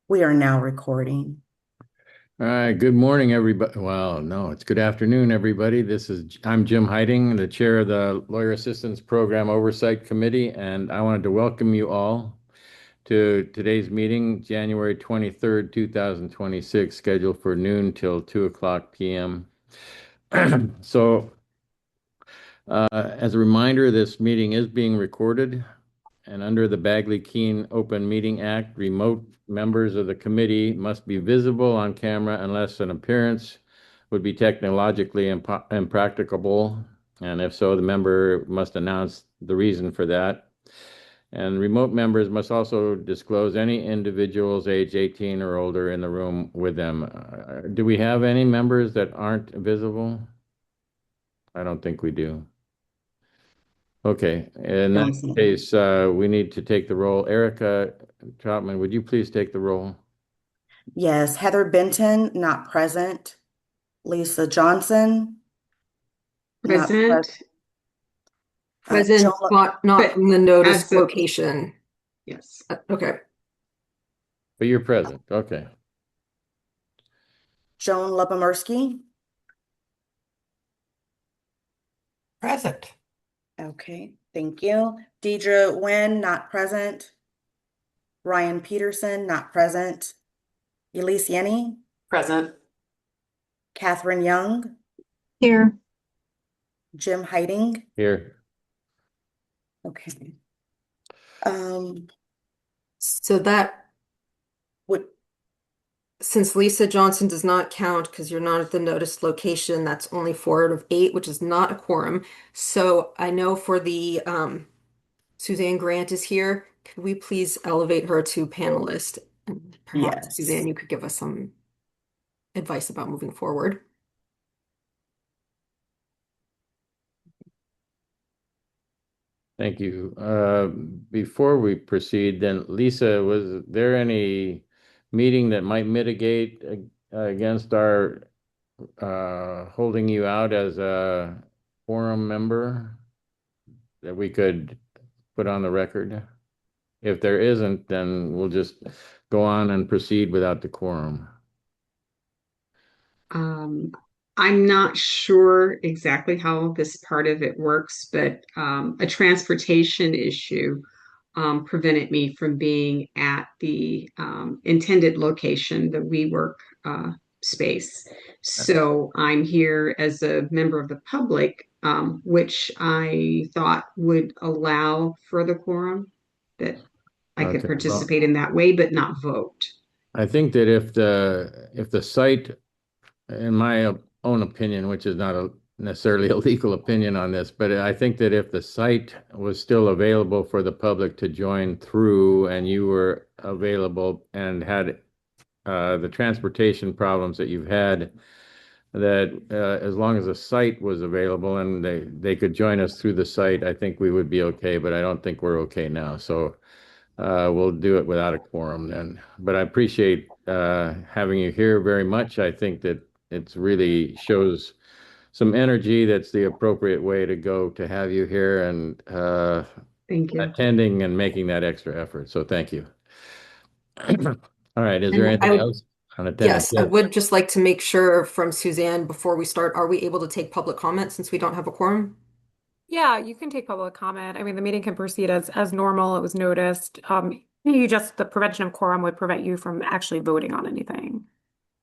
We are now recording. All right, good morning, everybody. Well, no, it's good afternoon, everybody. I'm Jim Heiting, the chair of the Lawyer Assistance Program Oversight Committee, and I wanted to welcome you all to today's meeting, January 23rd, 2026, scheduled for noon till 2 o'clock p.m. So, as a reminder, this meeting is being recorded. And under the Bagley-Keene Open Meeting Act, remote members of the committee must be visible on camera unless an appearance would be technologically impracticable. And if so, the member must announce the reason for that. And remote members must also disclose any individuals age 18 or older in the room with them. Do we have any members that aren't visible? I don't think we do. Okay, in that Johnson. case, we need to take the roll. Erica Troutman, would you please take the roll? Yes, Heather Benton, not present. Lisa Johnson, not present. Present, Joan, Present, but not but from the noticed as a, location. yes. Okay. But you're present. Okay. Joan Lubomirsky. Present. Okay, thank you. Deidre Nguyen, not present. Ryan Peterson, not present. Elise Yenny. Present. Catherine Young. Here. Jim Heiting. Here. Okay. So that, Would since Lisa Johnson does not count because you're not at the noticed location, that's only 4 out of 8, which is not a quorum. So I know for the Suzanne Grant is here. Could we please elevate her to panelist? And perhaps Suzanne, yes. you could give us some advice about moving forward. Thank you. Before we proceed, then, Lisa, was there any meeting that might mitigate against our holding you out as a quorum member that we could put on the record? If there isn't, then we'll just go on and proceed without the quorum. Um, I'm not sure exactly how this part of it works, but a transportation issue prevented me from being at the intended location, the WeWork space. So I'm here as a member of the public, which I thought would allow for the quorum, that I could Okay, well, participate in that way, but not vote. I think that if the site, in my own opinion, which is not necessarily a legal opinion on this, but I think that if the site was still available for the public to join through and you were available and had the transportation problems that you've had, that as long as the site was available and they could join us through the site, I think we would be okay, but I don't think we're okay now. So we'll do it without a quorum then. But I appreciate having you here very much. I think that it's really shows some energy. That's the appropriate way to go to have you here and Thank you. attending and making that extra effort. So thank you. All right. Is there And I anything would, else on attendance? yes, I Yes. would just like to make sure from Suzanne before we start, are we able to take public comment since we don't have a quorum? Yeah, you can take public comment. I mean, the meeting can proceed as normal. It was noticed. You just the prevention of quorum would prevent you from actually voting on anything.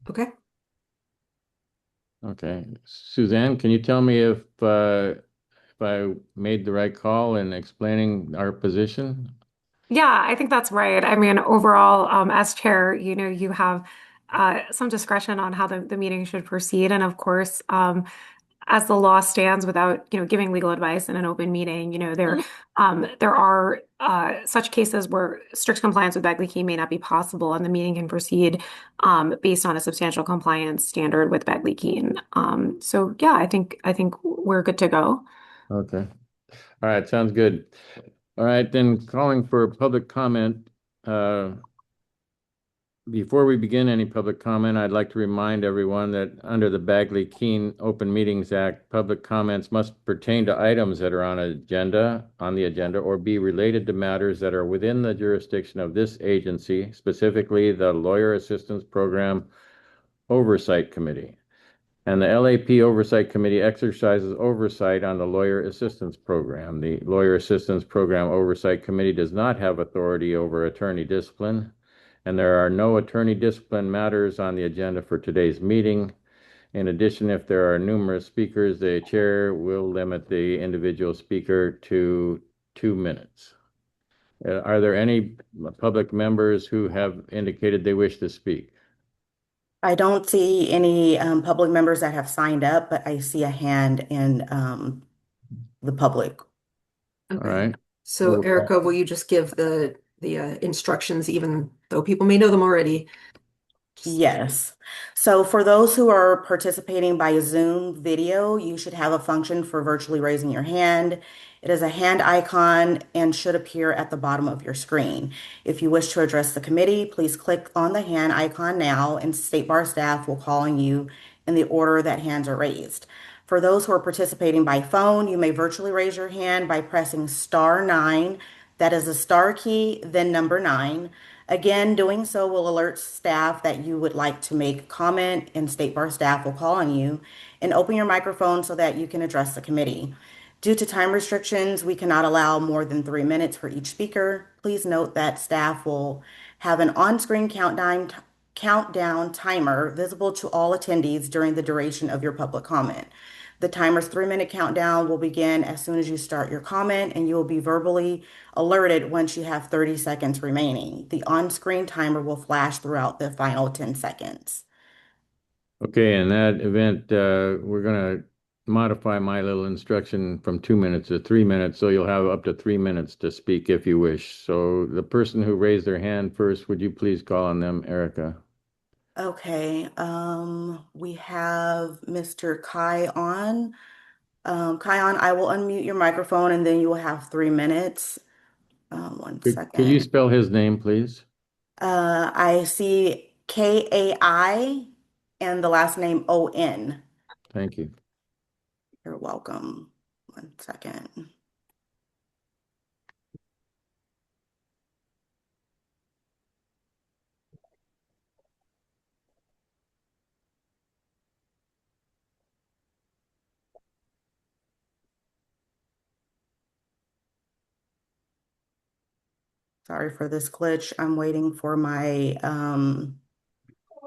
Okay. Okay. Suzanne, can you tell me if I made the right call in explaining our position? Yeah, I think that's right. I mean, overall, as chair, you have some discretion on how the meeting should proceed. And of course, as the law stands without, giving legal advice in an open meeting, there are such cases where strict compliance with Bagley-Keene may not be possible, and the meeting can proceed based on a substantial compliance standard with Bagley-Keene. So yeah, I think we're good to go. Okay. All right. Sounds good. All right. Then calling for public comment. Uh, Before we begin any public comment, I'd like to remind everyone that under the Bagley-Keene Open Meetings Act, public comments must pertain to items that are on the agenda, or be related to matters that are within the jurisdiction of this agency, specifically the Lawyer Assistance Program Oversight Committee. And the LAP Oversight Committee exercises oversight on the Lawyer Assistance Program. The Lawyer Assistance Program Oversight Committee does not have authority over attorney discipline, and there are no attorney discipline matters on the agenda for today's meeting. In addition, if there are numerous speakers, the chair will limit the individual speaker to 2 minutes. Are there any public members who have indicated they wish to speak? I don't see any public members that have signed up, but I see a hand in the public. All Okay. right. So We'll- Erica, will you just give the instructions, even though people may know them already? Yes. So for those who are participating by Zoom video, you should have a function for virtually raising your hand. It is a hand icon and should appear at the bottom of your screen. If you wish to address the committee, please click on the hand icon now, and State Bar staff will call on you in the order that hands are raised. For those who are participating by phone, you may virtually raise your hand by pressing *9. That is the star key, then number 9. Again, doing so will alert staff that you would like to make comment, and State Bar staff will call on you and open your microphone so that you can address the committee. Due to time restrictions, we cannot allow more than 3 minutes for each speaker. Please note that staff will have an on-screen countdown timer visible to all attendees during the duration of your public comment. The timer's 3-minute countdown will begin as soon as you start your comment, and you will be verbally alerted once you have 30 seconds remaining. The on-screen timer will flash throughout the final 10 seconds. Okay, in that event, we're going to modify my little instruction from 2 minutes to 3 minutes, so you'll have up to 3 minutes to speak if you wish. So the person who raised their hand first, would you please call on them, Erica? Okay, we have Mr. Kai on. Kion, I will unmute your microphone and then you will have 3 minutes. One Could second. you spell his name, please? I see Kai and the last name On. Thank you. You're welcome. 1 second. Sorry for this glitch. I'm waiting for my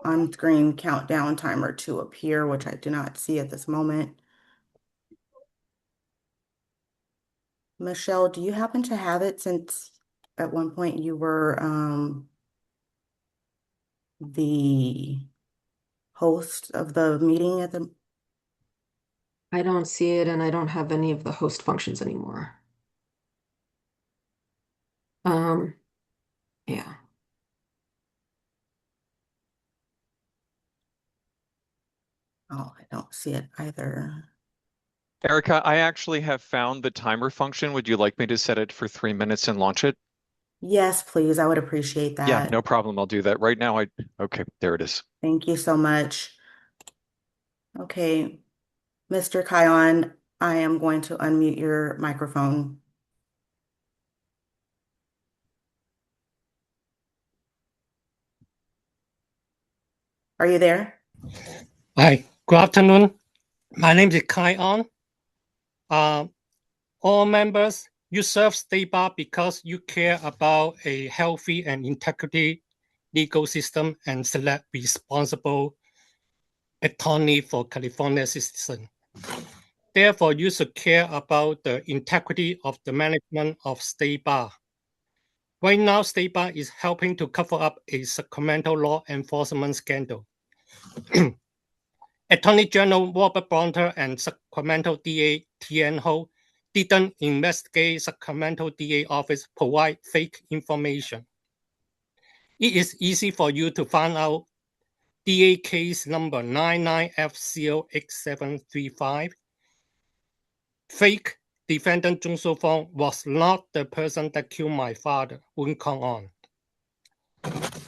on-screen countdown timer to appear, which I do not see at this moment. Michelle, do you happen to have it, since at one point you were the host of the meeting at the... I don't see it, and I don't have any of the host functions anymore. Yeah. Oh, I don't see it either. Erica, I actually have found the timer function. Would you like me to set it for 3 minutes and launch it? Yes, please. I would appreciate that. Yeah, no problem. I'll do that right now. Okay, there it is. Thank you so much. Okay, Mr. Kion, I am going to unmute your microphone. Are you there? Hi, good afternoon. My name is Kai On. All members, you serve State Bar because you care about a healthy and integrity legal system and select responsible attorney for California citizens. Therefore, you should care about the integrity of the management of State Bar. Right now, State Bar is helping to cover up a Sacramento law enforcement scandal. Attorney General Robert Bronter and Sacramento DA T.N. Ho didn't investigate Sacramento DA office provide fake information. It is easy for you to find out DA case number 99F08735. Fake defendant Jung So Fong was not the person that killed my father, Woon Kong On.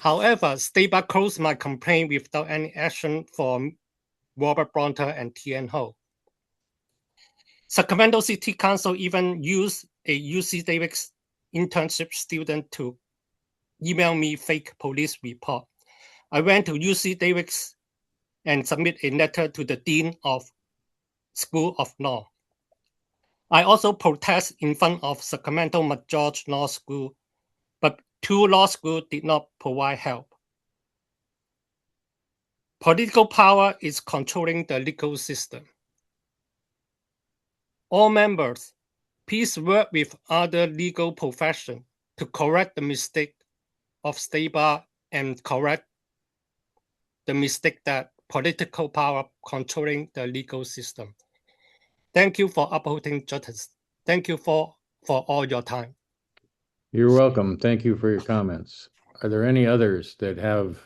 However, State Bar closed my complaint without any action from Robert Bronter and T.N. Ho. Sacramento City Council even used a UC Davis internship student to email me fake police report. I went to UC Davis and submit a letter to the Dean of School of Law. I also protest in front of Sacramento McGeorge Law School, but two law schools did not provide help. Political power is controlling the legal system. All members, please work with other legal professions to correct the mistake of State Bar and correct the mistake that political power controlling the legal system. Thank you for upholding justice. Thank you for all your time. You're welcome. Thank you for your comments. Are there any others that have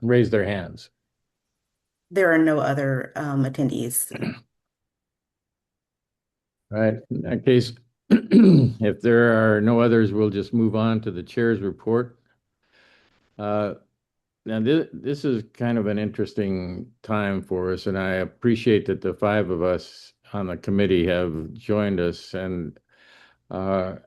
raised their hands? There are no other attendees. All right. In that case, if there are no others, we'll just move on to the chair's report. Now, this is kind of an interesting time for us, and I appreciate that the five of us on the committee have joined us. And I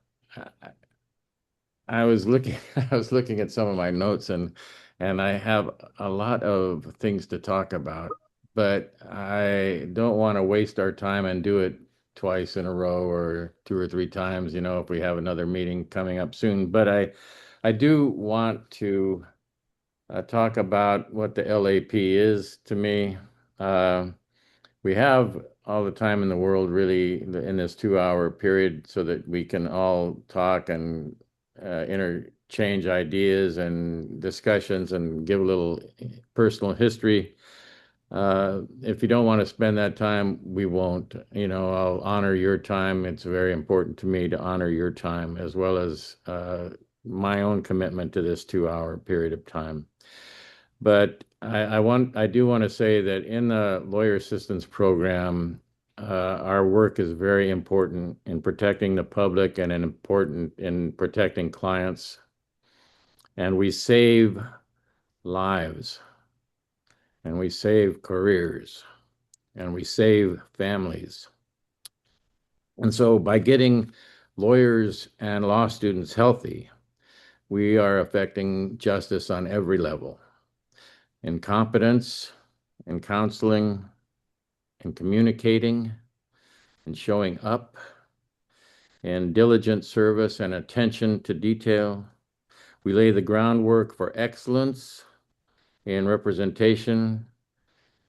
was looking, I was looking at some of my notes, and I have a lot of things to talk about, but I don't want to waste our time and do it twice in a row or two or three times, if we have another meeting coming up soon. But I do want to talk about what the LAP is to me. We have all the time in the world, really, in this 2-hour period, so that we can all talk and interchange ideas and discussions and give a little personal history. If you don't want to spend that time, we won't. I'll honor your time. It's very important to me to honor your time, as well as my own commitment to this 2-hour period of time. But I do want to say that in the lawyer assistance program, our work is very important in protecting the public and important in protecting clients. And we save lives, and we save careers, and we save families. And so by getting lawyers and law students healthy, we are affecting justice on every level. In competence, in counseling, in communicating, in showing up, in diligent service and attention to detail. We lay the groundwork for excellence in representation,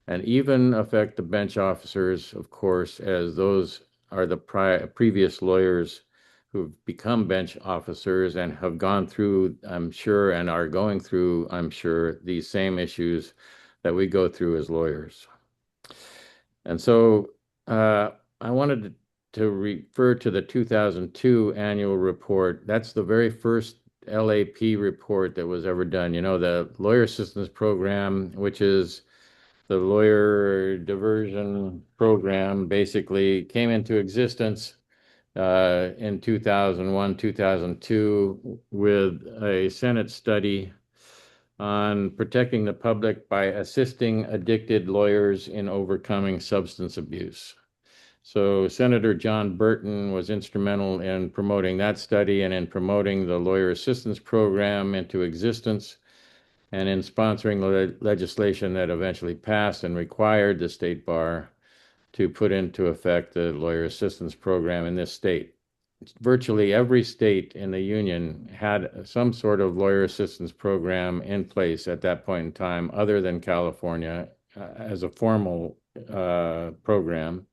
and even affect the bench officers, of course, as those are the previous lawyers who've become bench officers and have gone through, I'm sure, and are going through, I'm sure, these same issues that we go through as lawyers. And so I wanted to refer to the 2002 annual report. That's the very first LAP report that was ever done. The Lawyer Assistance Program, which is the lawyer diversion program, basically came into existence in 2001, 2002 with a Senate study on protecting the public by assisting addicted lawyers in overcoming substance abuse. So Senator John Burton was instrumental in promoting that study and in promoting the Lawyer Assistance Program into existence, and in sponsoring the legislation that eventually passed and required the state bar to put into effect the Lawyer Assistance Program in this state. Virtually every state in the union had some sort of lawyer assistance program in place at that point in time, other than California, as a formal program.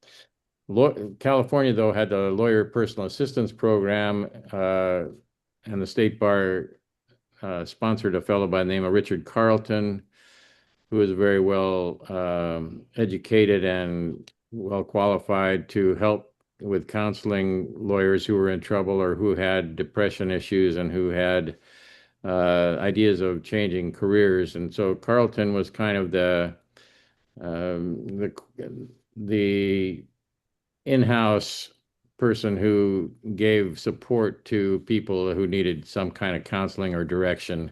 California, though, had the Lawyer Personal Assistance Program, and the state bar sponsored a fellow by the name of Richard Carlton, who was very well educated and well qualified to help with counseling lawyers who were in trouble or who had depression issues and who had ideas of changing careers. And so Carlton was kind of the in-house person who gave support to people who needed some kind of counseling or direction.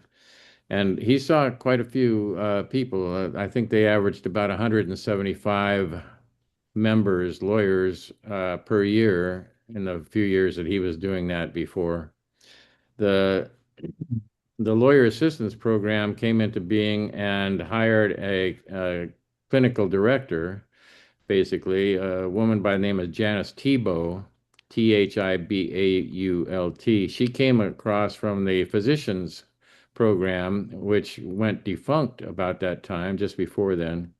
And he saw quite a few people. I think they averaged about 175 members, lawyers per year in the few years that he was doing that before. The the lawyer assistance program came into being and hired a clinical director, basically a woman by the name of Janice Thibault, Thibault. She came across from the physicians program, which went defunct about that time, just before then.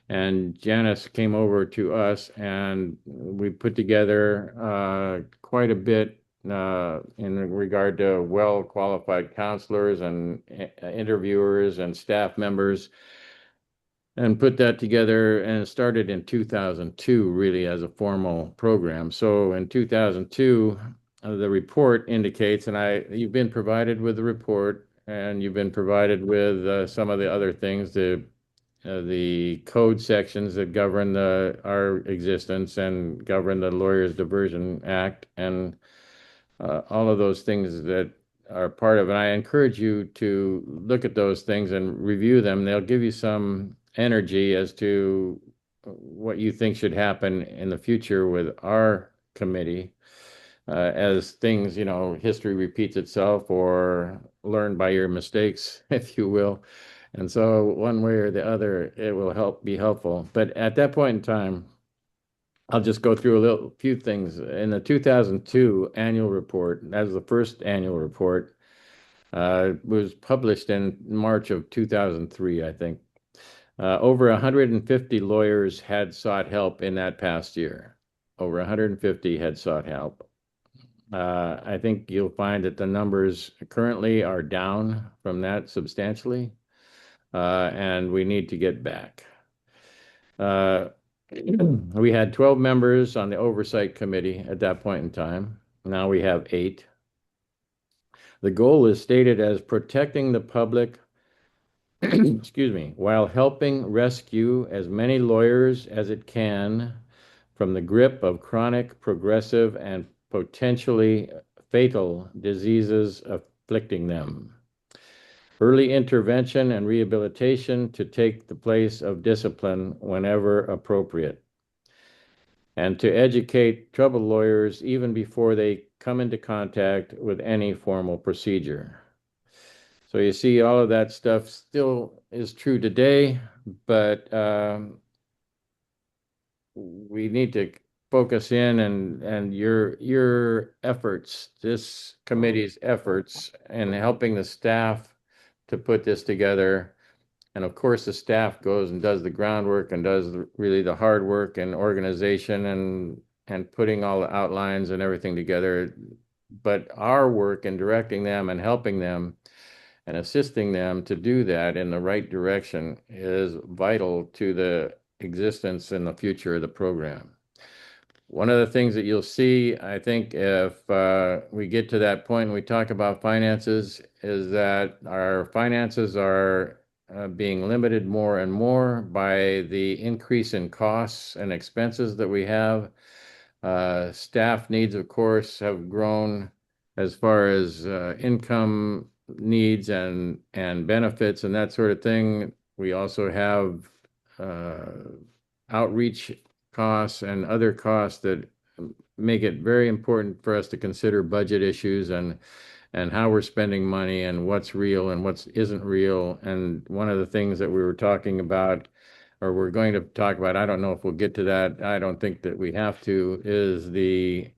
And Janice came over to us, and we put together quite a bit in regard to well-qualified counselors and interviewers and staff members, and put that together. And it started in 2002, really, as a formal program. So in 2002, the report indicates, and you've been provided with the report, and you've been provided with some of the other things, the code sections that govern our existence and govern the Lawyers Diversion Act, and all of those things that are part of it. I encourage you to look at those things and review them. They'll give you some energy as to what you think should happen in the future with our committee, as things, history repeats itself, or learn by your mistakes, if you will. And so one way or the other, it will be helpful. But at that point in time, I'll just go through a few things. In the 2002 annual report, that was the first annual report, was published in March of 2003, I think. Over 150 lawyers had sought help in that past year. Over 150 had sought help. I think you'll find that the numbers currently are down from that substantially, and we need to get back. We had 12 members on the Oversight Committee at that point in time. Now we have 8. The goal is stated as protecting the public, excuse me, while helping rescue as many lawyers as it can from the grip of chronic, progressive, and potentially fatal diseases afflicting them. Early intervention and rehabilitation to take the place of discipline whenever appropriate. And to educate troubled lawyers even before they come into contact with any formal procedure. So you see, all of that stuff still is true today, but we need to focus in, and your efforts, this committee's efforts, in helping the staff to put this together. And of course, the staff goes and does the groundwork and does really the hard work and organization and putting all the outlines and everything together. But our work in directing them and helping them and assisting them to do that in the right direction is vital to the existence and the future of the program. One of the things that you'll see, I think, if we get to that point and we talk about finances, is that our finances are being limited more and more by the increase in costs and expenses that we have. Staff needs, of course, have grown as far as income needs and benefits and that sort of thing. We also have outreach costs and other costs that make it very important for us to consider budget issues and how we're spending money and what's real and what isn't real. And one of the things that we were talking about, or we're going to talk about, I don't know if we'll get to that, I don't think that we have to, is the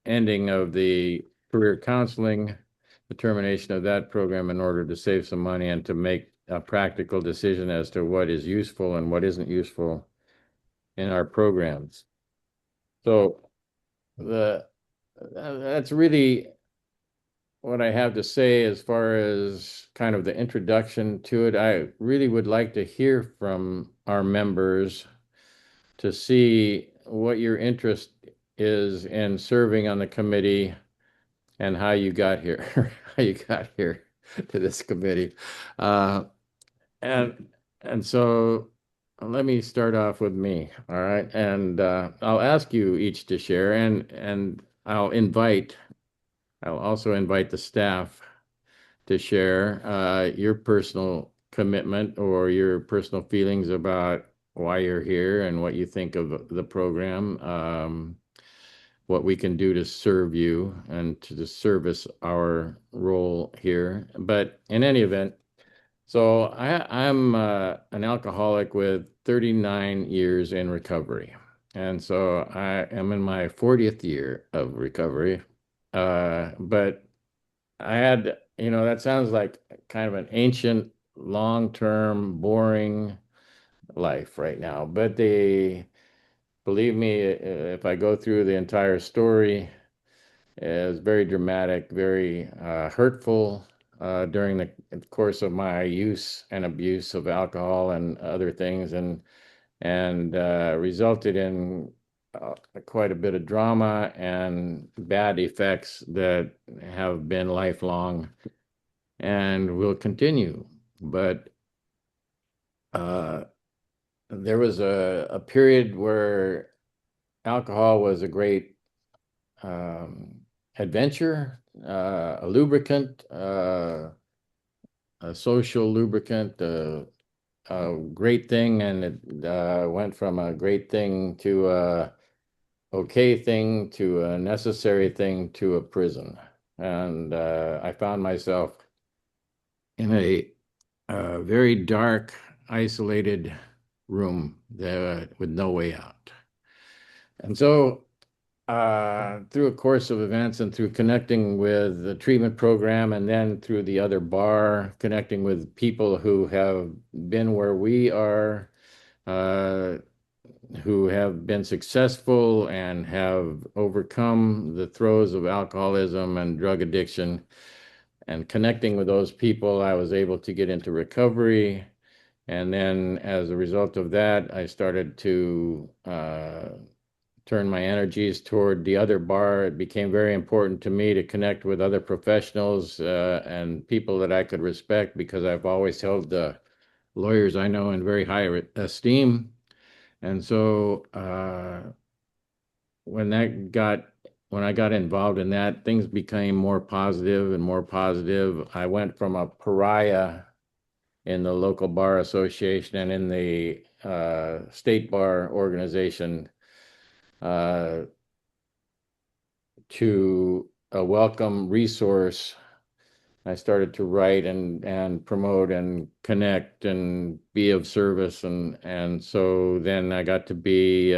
ending of the career counseling, the termination of that program in order to save some money and to make a practical decision as to what is useful and what isn't useful in our programs. So that's really what I have to say as far as kind of the introduction to it. I really would like to hear from our members to see what your interest is in serving on the committee and how you got here, how you got here to this committee. And so let me start off with me, all right? And I'll ask you each to share, and I'll also invite the staff to share your personal commitment or your personal feelings about why you're here and what you think of the program, what we can do to serve you and to service our role here. But in any event, so I'm an alcoholic with 39 years in recovery. And so I am in my 40th year of recovery. But I had, that sounds like kind of an ancient, long-term, boring life right now. But believe me, if I go through the entire story, it's very dramatic, very hurtful during the course of my use and abuse of alcohol and other things, and resulted in quite a bit of drama and bad effects that have been lifelong and will continue. But uh, there was a period where alcohol was a great um, adventure, a lubricant, a social lubricant, a great thing, and it went from a great thing to a okay thing to a necessary thing to a prison. And I found myself in a very dark, isolated room there with no way out. And so through a course of events and through connecting with the treatment program and then through the other bar, connecting with people who have been where we are, uh, who have been successful and have overcome the throes of alcoholism and drug addiction. And connecting with those people, I was able to get into recovery. And then as a result of that, I started to turn my energies toward the other bar. It became very important to me to connect with other professionals and people that I could respect because I've always held the lawyers I know in very high esteem. And so when that got when I got involved in that, things became more positive and more positive. I went from a pariah in the local bar association and in the state bar organization uh, to a welcome resource. I started to write and promote and connect and be of service, and so then I got to be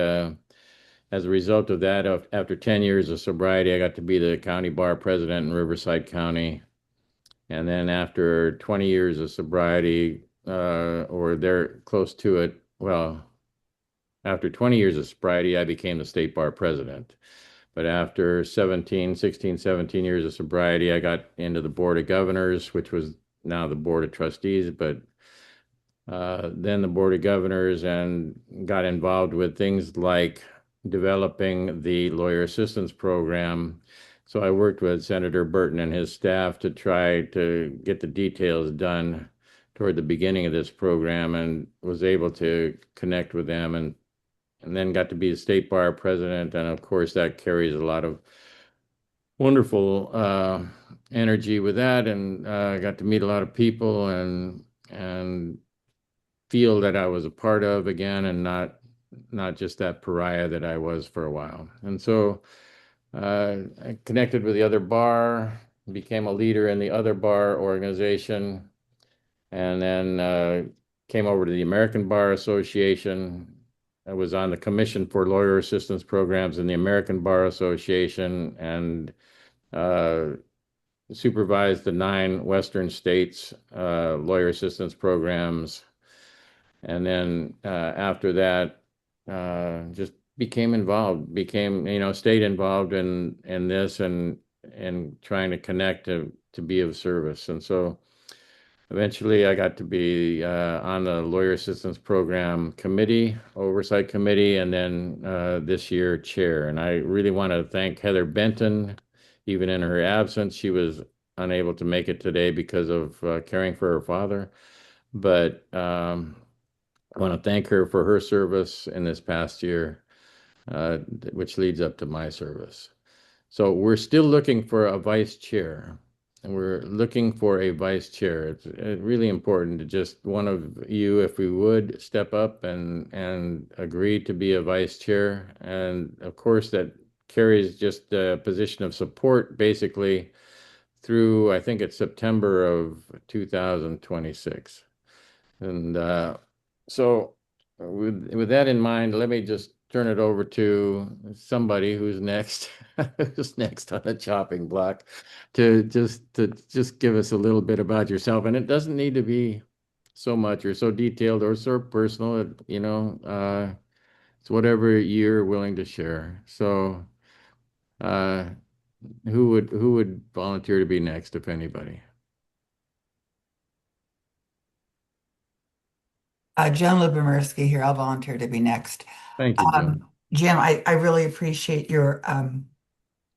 as a result of that, after 10 years of sobriety, I got to be the county bar president in Riverside County. And then after 20 years of sobriety, or there close to it, well, after 20 years of sobriety, I became the state bar president. But after 17 years of sobriety, I got into the board of governors, which was now the board of trustees, but then the board of governors, and got involved with things like developing the lawyer assistance program. So I worked with Senator Burton and his staff to try to get the details done toward the beginning of this program, and was able to connect with them, and then got to be the state bar president. And of course, that carries a lot of wonderful energy with that, and got to meet a lot of people and feel that I was a part of again, and not just that pariah that I was for a while. And so I connected with the other bar, became a leader in the other bar organization, and then came over to the American Bar Association. I was on the Commission for Lawyer Assistance Programs in the American Bar Association, and uh, supervised the 9 Western states lawyer assistance programs. And then after that, just became involved, stayed involved in this, and trying to connect to be of service. And so eventually I got to be on the Lawyer Assistance Program Committee, Oversight Committee, and then this year chair. And I really want to thank Heather Benton. Even in her absence, she was unable to make it today because of caring for her father. But I want to thank her for her service in this past year, which leads up to my service. So we're still looking for a vice chair. we're looking for a vice chair. It's really important to just one of you, if we would, step up and agree to be a vice chair. And of course, that carries just a position of support basically through, I think it's September of 2026. And so, with that in mind, let me just turn it over to somebody who's next, who's next on the chopping block, to just give us a little bit about yourself. And it doesn't need to be so much or so detailed or so personal. It's whatever you're willing to share. So, uh, who would volunteer to be next, if anybody? Joan Lubomirsky here. I'll volunteer to be next. Thank you, Joan. Jim, I really appreciate your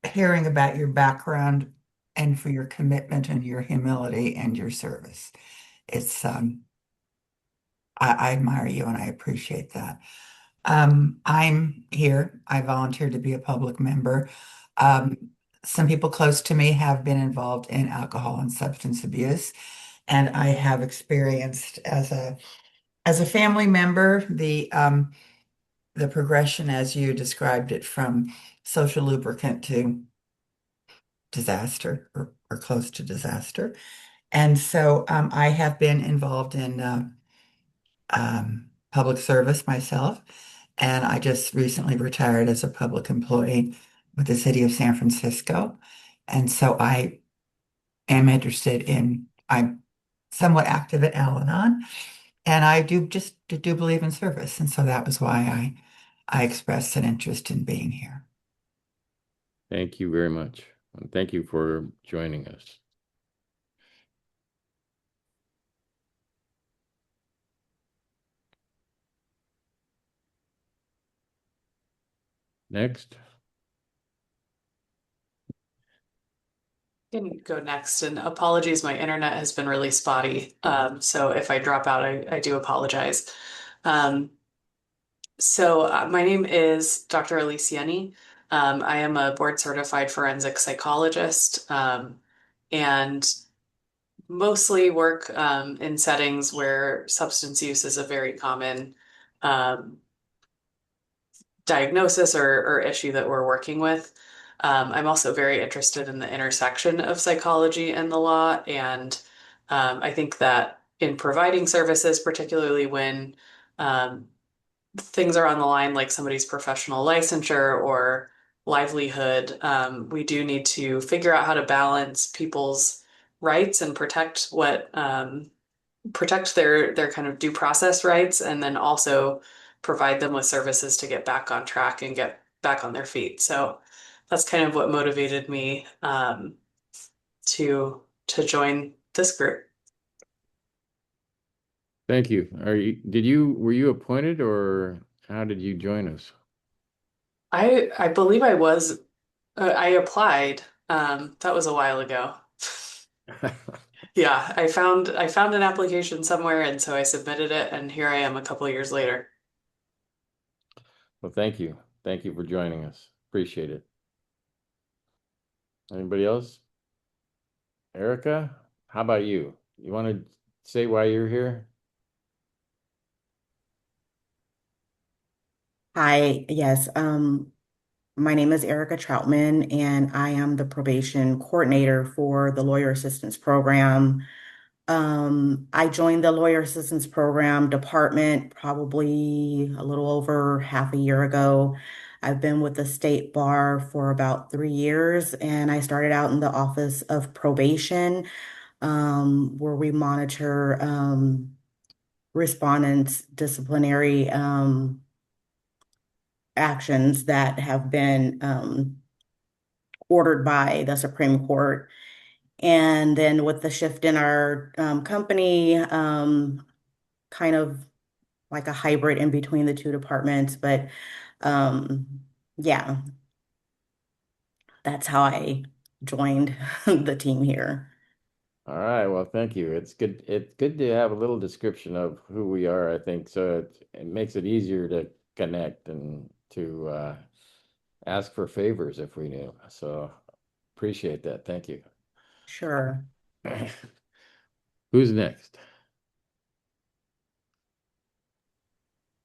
hearing about your background and for your commitment and your humility and your service. It's I admire you and I appreciate that. I'm here. I volunteered to be a public member. Um, some people close to me have been involved in alcohol and substance abuse, and I have experienced as a family member the progression as you described it from social lubricant to disaster or close to disaster. And so I have been involved in public service myself, and I just recently retired as a public employee with the city of San Francisco. And so I am interested I'm somewhat active at Al-Anon, and I do believe in service. And so that was why I expressed an interest in being here. Thank you very much. And thank you for joining us. Next. Can go next, and apologies, my internet has been really spotty. So if I drop out, I do apologize. Um, my name is Dr. Aliciani. I am a board certified forensic psychologist, and mostly work in settings where substance use is a very common um, diagnosis or issue that we're working with. I'm also very interested in the intersection of psychology and the law, and I think that in providing services, particularly when um, things are on the line, like somebody's professional licensure or livelihood, we do need to figure out how to balance people's rights and protect their kind of due process rights, and then also provide them with services to get back on track and get back on their feet. So that's kind of what motivated me to join this group. Thank you. Were you appointed or how did you join us? I believe I applied. That was a while ago. Yeah, I found an application somewhere, and so I submitted it, and here I am a couple of years later. Well, thank you. Thank you for joining us. Appreciate it. Anybody else? Erica, how about you? You want to say why you're here? Hi, yes. My name is Erica Troutman, and I am the probation coordinator for the Lawyer Assistance Program. I joined the Lawyer Assistance Program department probably a little over half a year ago. I've been with the state bar for about 3 years, and I started out in the Office of Probation, where we monitor respondents' disciplinary actions that have been ordered by the Supreme Court. And then with the shift in our company, kind of like a hybrid in between the two departments. But um, yeah, that's how I joined the team here. All right. Well, thank you. It's good. It's good to have a little description of who we are, I think. So it makes it easier to connect and to ask for favors if we knew. So appreciate that. Thank you. Sure. Who's next?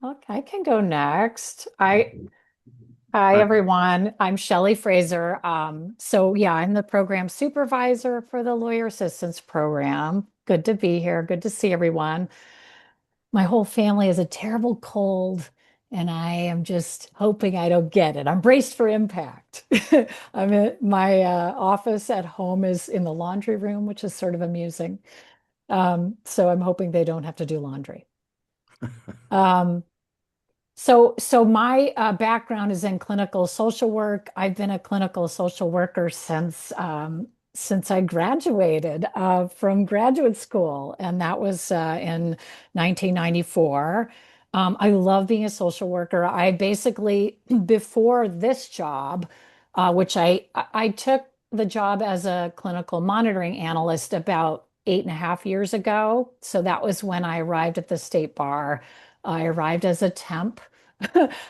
Okay, I can go next. Hi, everyone. I'm Shelley Fraser. So yeah, I'm the program supervisor for the Lawyer Assistance Program. Good to be here. Good to see everyone. My whole family has a terrible cold, and I am just hoping I don't get it. I'm braced for impact. I'm in my office at home is in the laundry room, which is sort of amusing. So I'm hoping they don't have to do laundry. Um, so my background is in clinical social work. I've been a clinical social worker since I graduated from graduate school, and that was in 1994. I love being a social worker. I basically, before this job, which I took the job as a clinical monitoring analyst about 8.5 years ago. So that was when I arrived at the state bar. I arrived as a temp,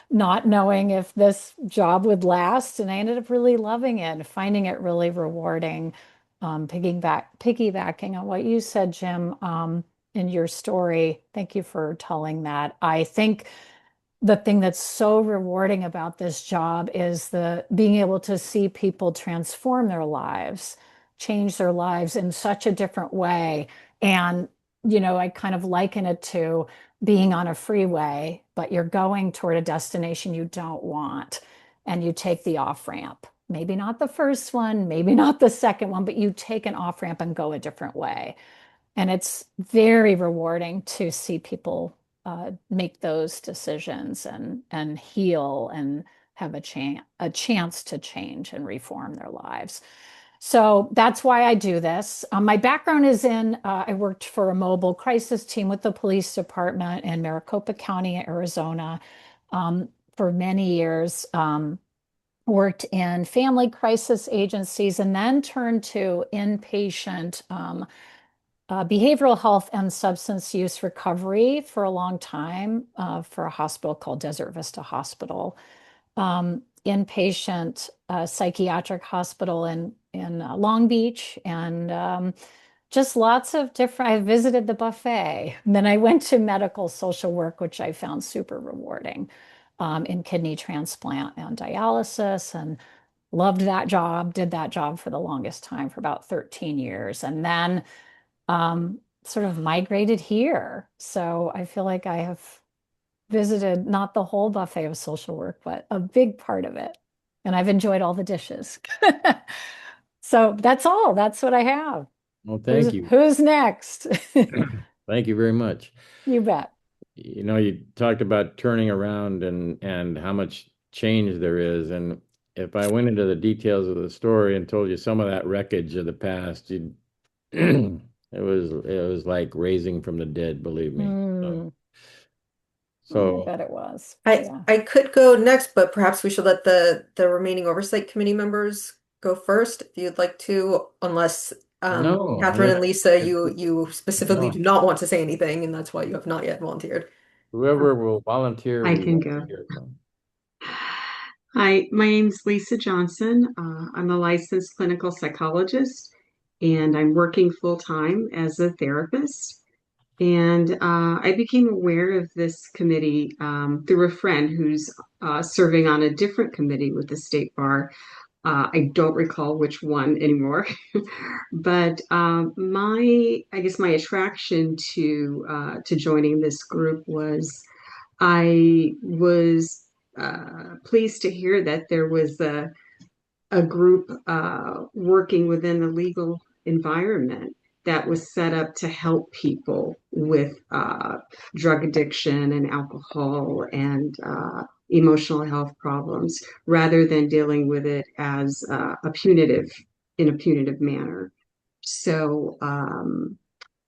not knowing if this job would last, and I ended up really loving it, finding it really rewarding. Piggybacking on what you said, Jim, in your story. Thank you for telling that. I think the thing that's so rewarding about this job is the being able to see people transform their lives, change their lives in such a different way. And, I kind of liken it to being on a freeway, but you're going toward a destination you don't want, and you take the off ramp. Maybe not the first one, maybe not the second one, but you take an off ramp and go a different way. And it's very rewarding to see people make those decisions and heal and have a chance to change and reform their lives. So that's why I do this. My background is I worked for a mobile crisis team with the police department in Maricopa County, Arizona, for many years. Worked in family crisis agencies and then turned to inpatient behavioral health and substance use recovery for a long time for a hospital called Desert Vista Hospital, inpatient psychiatric hospital in Long Beach, and just lots of different. I visited the buffet, and then I went to medical social work, which I found super rewarding, in kidney transplant and dialysis, and loved that job. Did that job for the longest time, for about 13 years, and then sort of migrated here. So I feel like I have visited not the whole buffet of social work, but a big part of it. And I've enjoyed all the dishes. So that's all. That's what I have. Well, Who's thank you. who's next? Thank you very much. You bet. You talked about turning around and how much change there is. And if I went into the details of the story and told you some of that wreckage of the past, you'd it was like raising from the dead, believe me. Mm, I So bet it was. I Yeah. I could go next, but perhaps we should let the remaining oversight committee members go first if you'd like to, unless no, I Catherine mean, and Lisa, you specifically no, do not want to say anything, and that's why you have not yet volunteered. whoever will volunteer, I we can want to go. hear from. Hi, my name's Lisa Johnson. I'm a licensed clinical psychologist, and I'm working full time as a therapist. And I became aware of this committee through a friend who's serving on a different committee with the state bar. I don't recall which one anymore, but I guess my attraction to joining this group was I was pleased to hear that there was a group working within the legal environment that was set up to help people with drug addiction and alcohol and emotional health problems rather than dealing with it as in a punitive manner. So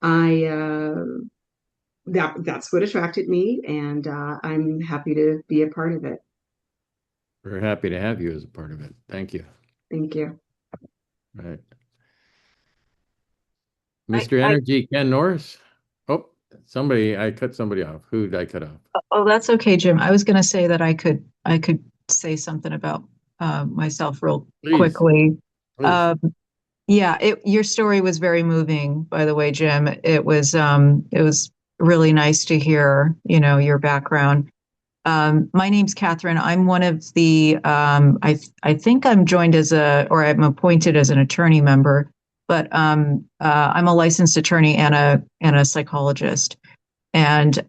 I that's what attracted me, and I'm happy to be a part of it. We're happy to have you as a part of it. Thank you. Thank you. Right. I, Mr. I, Energy, Ken Norris. Oh, I cut somebody off. Who did I cut off? oh, that's okay, Jim. I was going to say that I could say something about myself real Please, quickly. please. Um, Yeah, your story was very moving, by the way, Jim. It was really nice to hear, your background. My name's Catherine. I'm one of the I think I'm joined or I'm appointed as an attorney member, but I'm a licensed attorney and a psychologist. And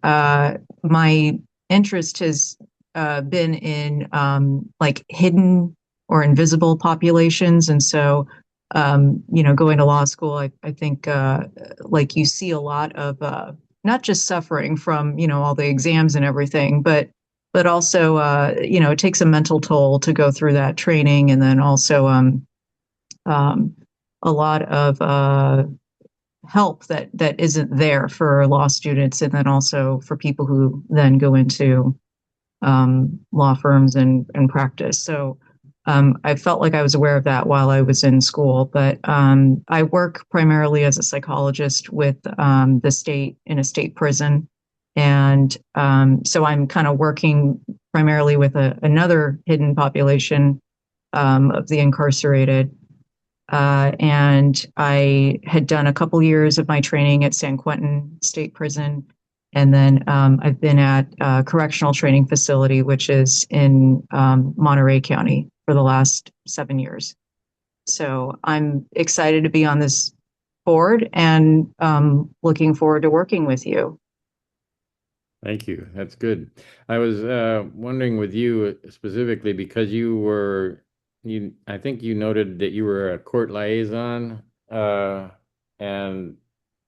my interest has been in like hidden or invisible populations. And so, going to law school, I think like you see a lot of not just suffering from, all the exams and everything, but also, it takes a mental toll to go through that training. And then also um, a lot of help that isn't there for law students, and then also for people who then go into law firms and practice. So I felt like I was aware of that while I was in school, but I work primarily as a psychologist with the state in a state prison. And so I'm kind of working primarily with another hidden population of the incarcerated. And I had done a couple years of my training at San Quentin State Prison. And then I've been at a correctional training facility, which is in Monterey County for the last 7 years. So I'm excited to be on this board and looking forward to working with you. Thank you. That's good. I was wondering with you specifically because I think you noted that you were a court liaison, and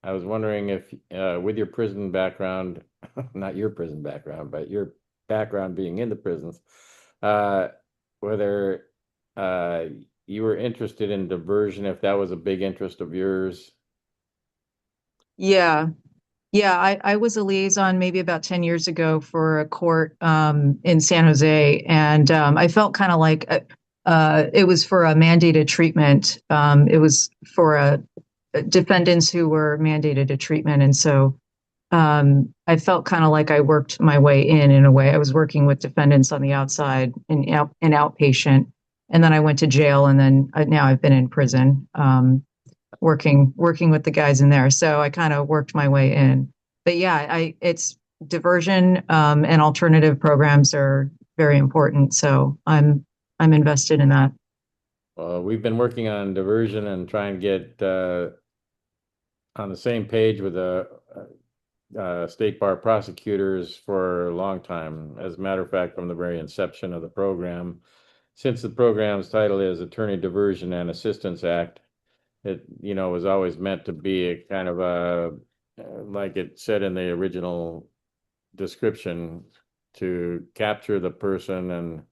I was wondering if, with your prison background, not your prison background, but your background being in the prisons, uh, whether uh, you were interested in diversion, if that was a big interest of yours. Yeah. Yeah, I was a liaison maybe about 10 years ago for a court in San Jose. And I felt kind of like it was for a mandated treatment. It was for defendants who were mandated a treatment. And so I felt kind of like I worked my way in a way. I was working with defendants on the outside in outpatient. And then I went to jail, and then now I've been in prison. Working with the guys in there. So I kind of worked my way in. But yeah, it's diversion and alternative programs are very important. So I'm invested in that. We've been working on diversion and trying to get on the same page with the state bar prosecutors for a long time. As a matter of fact, from the very inception of the program, since the program's title is Attorney Diversion and Assistance Act, it was always meant to be a kind of like it said in the original description, to capture the person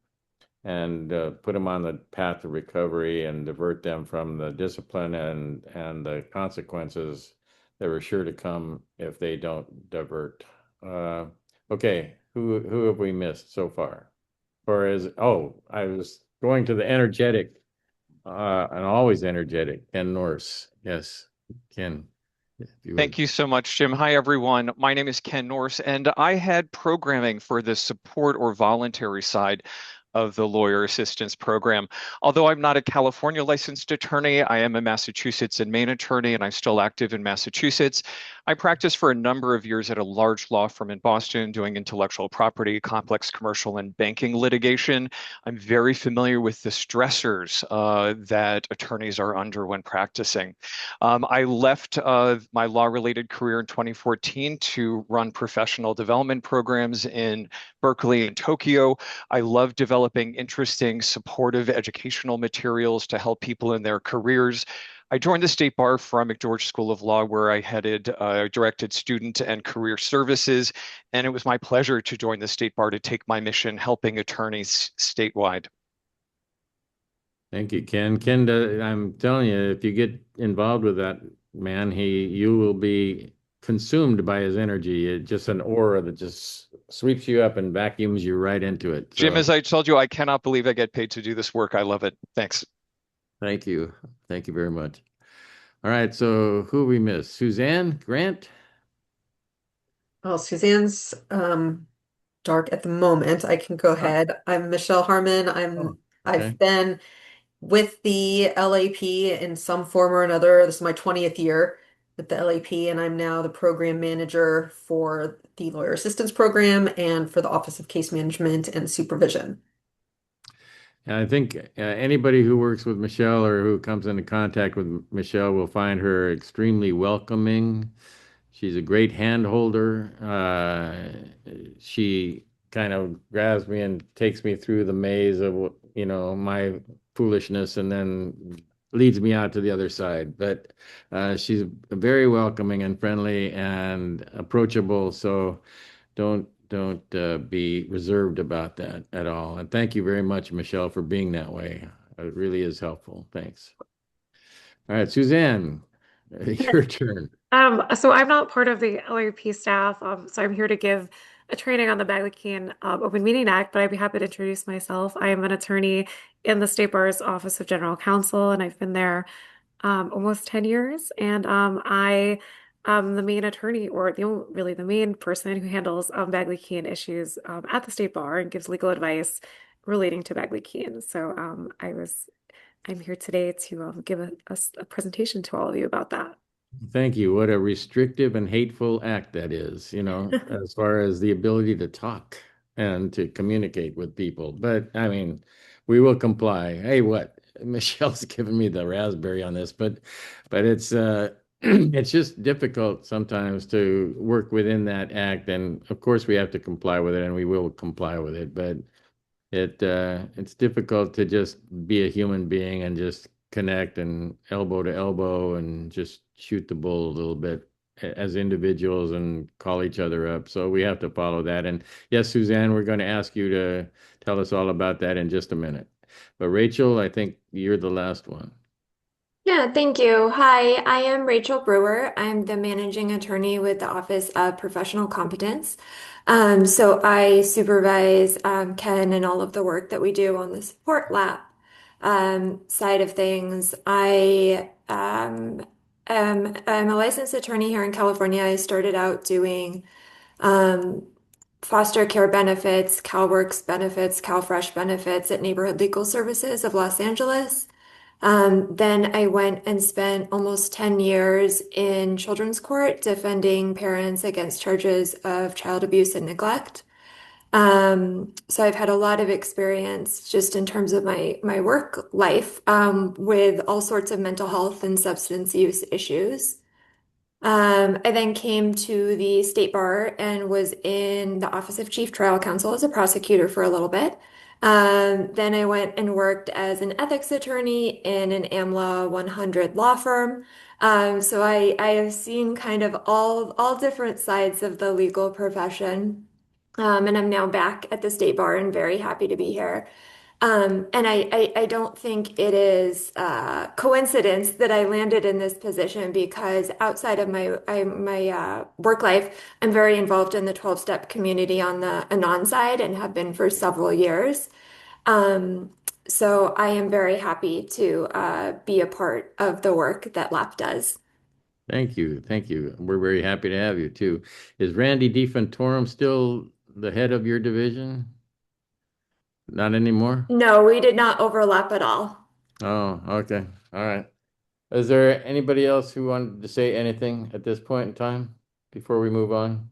and put them on the path to recovery and divert them from the discipline and the consequences that were sure to come if they don't divert. Uh, okay, who have we missed so far? I was going to the energetic and always energetic Ken Norse. Yes, Ken, if you would. Thank you so much, Jim. Hi, everyone. My name is Ken Norse, and I had programming for the support or voluntary side of the lawyer assistance program. Although I'm not a California licensed attorney, I am a Massachusetts and Maine attorney, and I'm still active in Massachusetts. I practiced for a number of years at a large law firm in Boston doing intellectual property, complex commercial, and banking litigation. I'm very familiar with the stressors that attorneys are under when practicing. I left my law-related career in 2014 to run professional development programs in Berkeley and Tokyo. I love developing interesting, supportive educational materials to help people in their careers. I joined the State Bar from McGeorge School of Law, where I directed student and career services, and it was my pleasure to join the State Bar to take my mission helping attorneys statewide. Thank you, Ken. Ken, I'm telling you, if you get involved with that man, you will be consumed by his energy. It's just an aura that just sweeps you up and vacuums you right into it. Jim, So, as I told you, I cannot believe I get paid to do this work. I love it. Thanks. thank you. Thank you very much. All right, so who we missed? Suzanne Grant? Well, Suzanne's dark at the moment. I can go Ah, ahead. I'm Michelle Harmon. oh, I've okay. been with the LAP in some form or another. This is my 20th year with the LAP, and I'm now the program manager for the Lawyer Assistance Program and for the Office of Case Management and Supervision. And I think anybody who works with Michelle or who comes into contact with Michelle will find her extremely welcoming. She's a great hand holder. She kind of grabs me and takes me through the maze of, my foolishness and then leads me out to the other side. But she's very welcoming and friendly and approachable. So don't be reserved about that at all. And thank you very much, Michelle, for being that way. It really is helpful. Thanks. All right, Suzanne, your turn. So I'm not part of the LAP staff, so I'm here to give a training on the Bagley-Keene Open Meeting Act, but I'd be happy to introduce myself. I am an attorney in the State Bar's Office of General Counsel, and I've been there almost 10 years, and I am the main attorney, or really the main person who handles Bagley-Keene issues at the State Bar and gives legal advice relating to Bagley-Keene. So I'm here today to give a presentation to all of you about that. Thank you. What a restrictive and hateful act that is, as far as the ability to talk and to communicate with people. But I mean, we will comply. Hey, what? Michelle's giving me the raspberry on this, but it's it's just difficult sometimes to work within that act. And of course we have to comply with it and we will comply with it. But it's difficult to just be a human being and just connect and elbow to elbow and just shoot the bull a little bit as individuals and call each other up. So we have to follow that. And yes, Suzanne, we're going to ask you to tell us all about that in just a minute. But Rachel, I think you're the last one. Yeah, thank you. Hi, I am Rachel Brewer. I'm the managing attorney with the Office of Professional Competence. So I supervise Ken and all of the work that we do on the support lab side of things. I'm a licensed attorney here in California. I started out doing um, foster care benefits, CalWorks benefits, CalFresh benefits at Neighborhood Legal Services of Los Angeles. Then I went and spent almost 10 years in children's court defending parents against charges of child abuse and neglect. So I've had a lot of experience just in terms of my work life with all sorts of mental health and substance use issues. I then came to the State Bar and was in the Office of Chief Trial Counsel as a prosecutor for a little bit. Then I went and worked as an ethics attorney in an AmLaw 100 law firm. So I have seen kind of all different sides of the legal profession. And I'm now back at the State Bar and very happy to be here. And I don't think it is coincidence that I landed in this position because outside of my work life, I'm very involved in the 12-step community on the Anon side and have been for several years. Um, so I am very happy to be a part of the work that LAP does. Thank you. Thank you. We're very happy to have you too. Is Randy DeFantorum still the head of your division? Not anymore? No, we did not overlap at all. Oh, okay. All right. Is there anybody else who wanted to say anything at this point in time before we move on?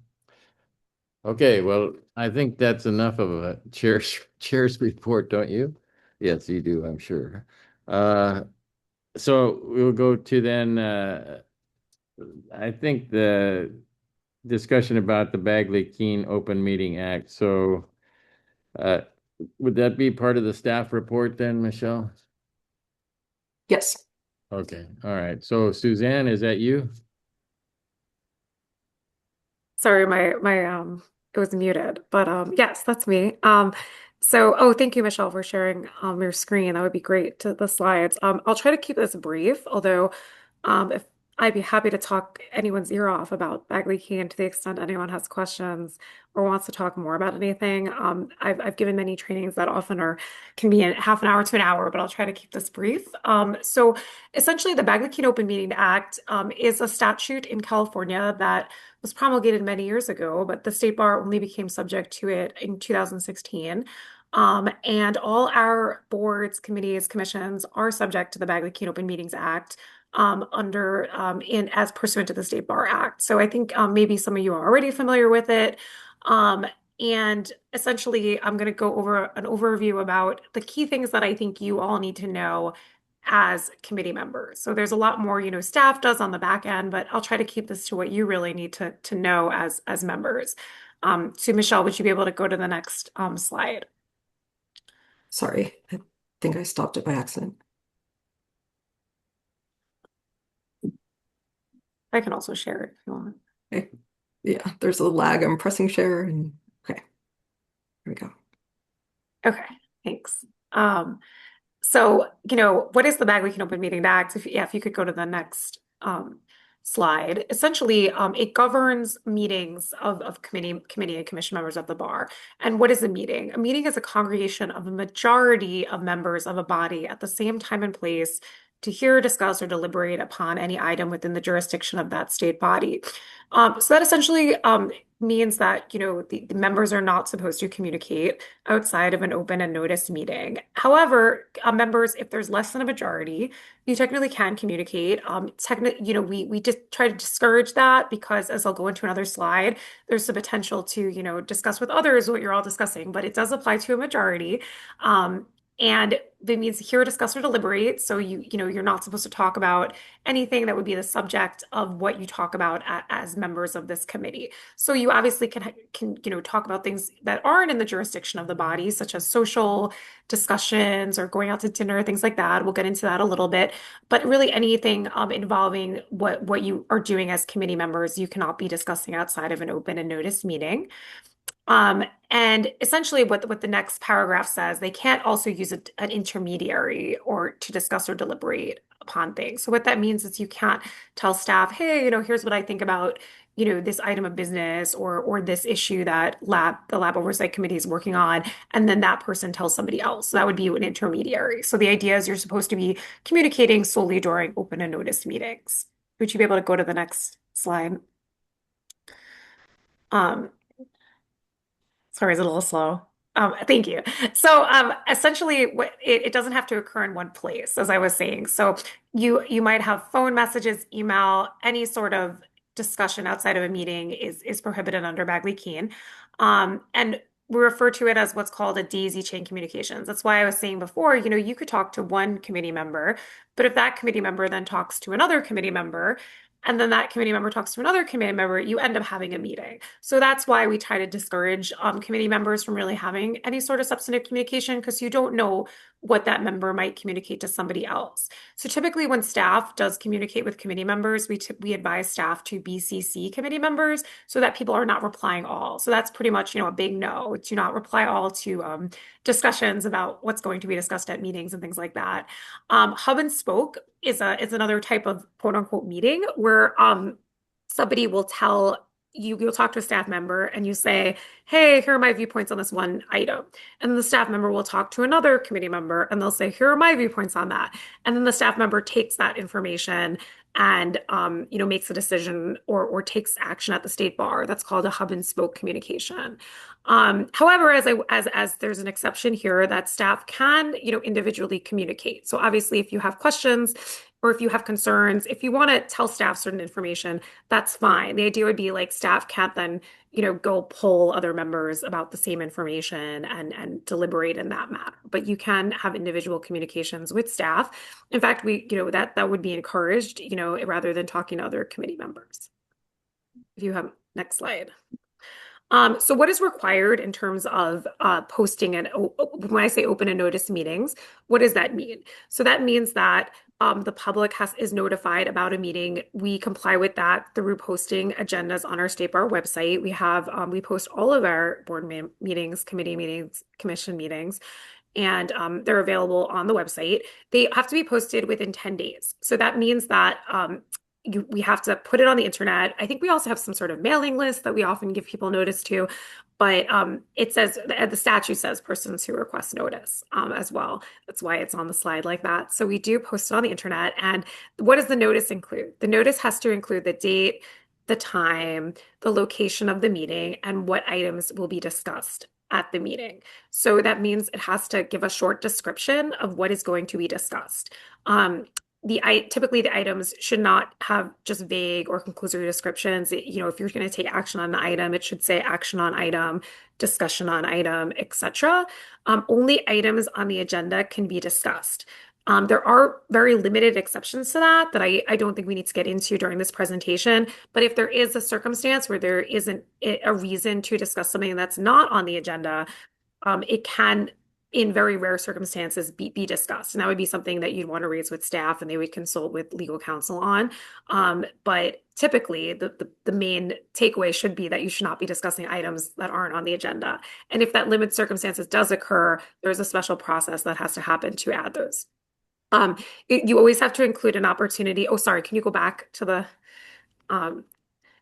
Okay, well, I think that's enough of a chair's report, don't you? Yes, you do, I'm sure. So we'll go to then I think the discussion about the Bagley-Keene Open Meeting Act. So uh, would that be part of the staff report then, Michelle? Yes. Okay, all right. So Suzanne, is that you? Sorry, my it was muted, but yes, that's me. Thank you, Michelle, for sharing your screen. That would be great to the slides. I'll try to keep this brief, although if I'd be happy to talk anyone's ear off about Bagley-Keene to the extent anyone has questions or wants to talk more about anything. I've given many trainings that often can be in half an hour to an hour, but I'll try to keep this brief. So essentially, the Bagley-Keene Open Meeting Act is a statute in California that was promulgated many years ago, but the State Bar only became subject to it in 2016. And all our boards, committees, commissions are subject to the Bagley-Keene Open Meetings Act as pursuant to the State Bar Act. So I think maybe some of you are already familiar with it. And essentially, I'm going to go over an overview about the key things that I think you all need to know as committee members. So there's a lot more, staff does on the back end, but I'll try to keep this to what you really need to know as members. So Michelle, would you be able to go to the next slide? Sorry, I think I stopped it by accident. I can also share it if you want. Okay. Yeah, there's a lag. I'm pressing share and okay. Here we go. Okay, thanks. So, what is the Bagley-Keene Open Meeting Act? If you could go to the next slide. Essentially, it governs meetings of committee and commission members of the bar. And what is a meeting? A meeting is a congregation of a majority of members of a body at the same time and place to hear, discuss, or deliberate upon any item within the jurisdiction of that state body. So that essentially means that, the members are not supposed to communicate outside of an open and noticed meeting. However, members, if there's less than a majority, you technically can communicate. We just try to discourage that because, as I'll go into another slide, there's the potential to, discuss with others what you're all discussing, but it does apply to a majority. And that means hear, discuss, or deliberate. So you're not supposed to talk about anything that would be the subject of what you talk about as members of this committee. So you obviously can talk about things that aren't in the jurisdiction of the body, such as social discussions or going out to dinner, things like that. We'll get into that a little bit. But really anything involving what you are doing as committee members, you cannot be discussing outside of an open and noticed meeting. And essentially what the next paragraph says, they can't also use an intermediary or to discuss or deliberate upon things. So what that means is you can't tell staff, hey, here's what I think about, this item of business or this issue that the lab oversight committee is working on, and then that person tells somebody else. So that would be an intermediary. So the idea is you're supposed to be communicating solely during open and noticed meetings. Would you be able to go to the next slide? Sorry, it's a little slow. Thank you. So essentially, it doesn't have to occur in one place, as I was saying. So you might have phone messages, email, any sort of discussion outside of a meeting is prohibited under Bagley-Keene. And we refer to it as what's called a daisy chain communications. That's why I was saying before, you could talk to one committee member, but if that committee member then talks to another committee member, and then that committee member talks to another committee member, you end up having a meeting. So that's why we try to discourage committee members from really having any sort of substantive communication, because you don't know what that member might communicate to somebody else. So typically when staff does communicate with committee members, we advise staff to BCC committee members so that people are not replying all. So that's pretty much, a big no. Do not reply all to discussions about what's going to be discussed at meetings and things like that. Hub and spoke is another type of quote unquote meeting where somebody will tell you'll talk to a staff member and you say, hey, here are my viewpoints on this one item. And then the staff member will talk to another committee member and they'll say, here are my viewpoints on that. And then the staff member takes that information and makes a decision or takes action at the state bar. That's called a hub and spoke communication. However, as there's an exception here that staff can, individually communicate. So obviously, if you have questions or if you have concerns, if you want to tell staff certain information, that's fine. The idea would be like staff can't then, go poll other members about the same information and deliberate in that matter. But you can have individual communications with staff. In fact, that would be encouraged, rather than talking to other committee members. If you have next slide. So what is required in terms of posting when I say open and notice meetings, what does that mean? So that means that the public is notified about a meeting. We comply with that through posting agendas on our State Bar website. We post all of our board meetings, committee meetings, commission meetings, and they're available on the website. They have to be posted within 10 days. So that means that we have to put it on the internet. I think we also have some sort of mailing list that we often give people notice to, but it says, the statute says persons who request notice as well. That's why it's on the slide like that. So we do post it on the internet. And what does the notice include? The notice has to include the date, the time, the location of the meeting, and what items will be discussed. at the meeting. So that means it has to give a short description of what is going to be discussed. Typically the items should not have just vague or conclusory descriptions. If you're going to take action on an item, it should say action on item, discussion on item, etc. Only items on the agenda can be discussed. There are very limited exceptions to that I don't think we need to get into during this presentation. But if there is a circumstance where there isn't a reason to discuss something that's not on the agenda, it can, in very rare circumstances, be discussed. And that would be something that you'd want to raise with staff and they would consult with legal counsel on. But typically, the main takeaway should be that you should not be discussing items that aren't on the agenda. And if that limited circumstances does occur, there's a special process that has to happen to add those. You always have to include an opportunity. Oh, sorry, can you go back to the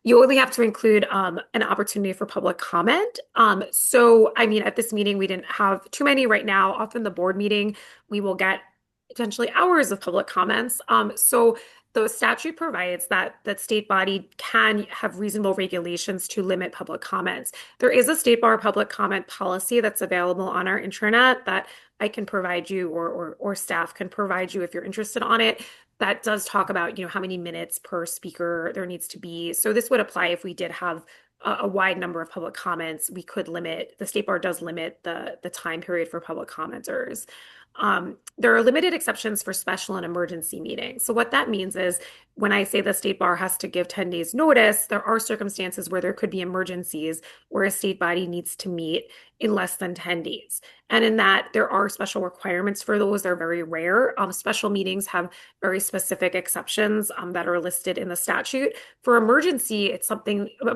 you only have to include an opportunity for public comment. At this meeting, we didn't have too many right now. Often the board meeting, we will get potentially hours of public comments. So the statute provides that state body can have reasonable regulations to limit public comments. There is a state bar public comment policy that's available on our intranet that I can provide you or staff can provide you if you're interested on it. That does talk about, how many minutes per speaker there needs to be. So this would apply if we did have a wide number of public comments. We could limit, the state bar does limit the time period for public commenters. There are limited exceptions for special and emergency meetings. So what that means is when I say the state bar has to give 10 days notice, there are circumstances where there could be emergencies where a state body needs to meet in less than 10 days. And in that, there are special requirements for those. They're very rare. Special meetings have very specific exceptions that are listed in the statute. For emergency,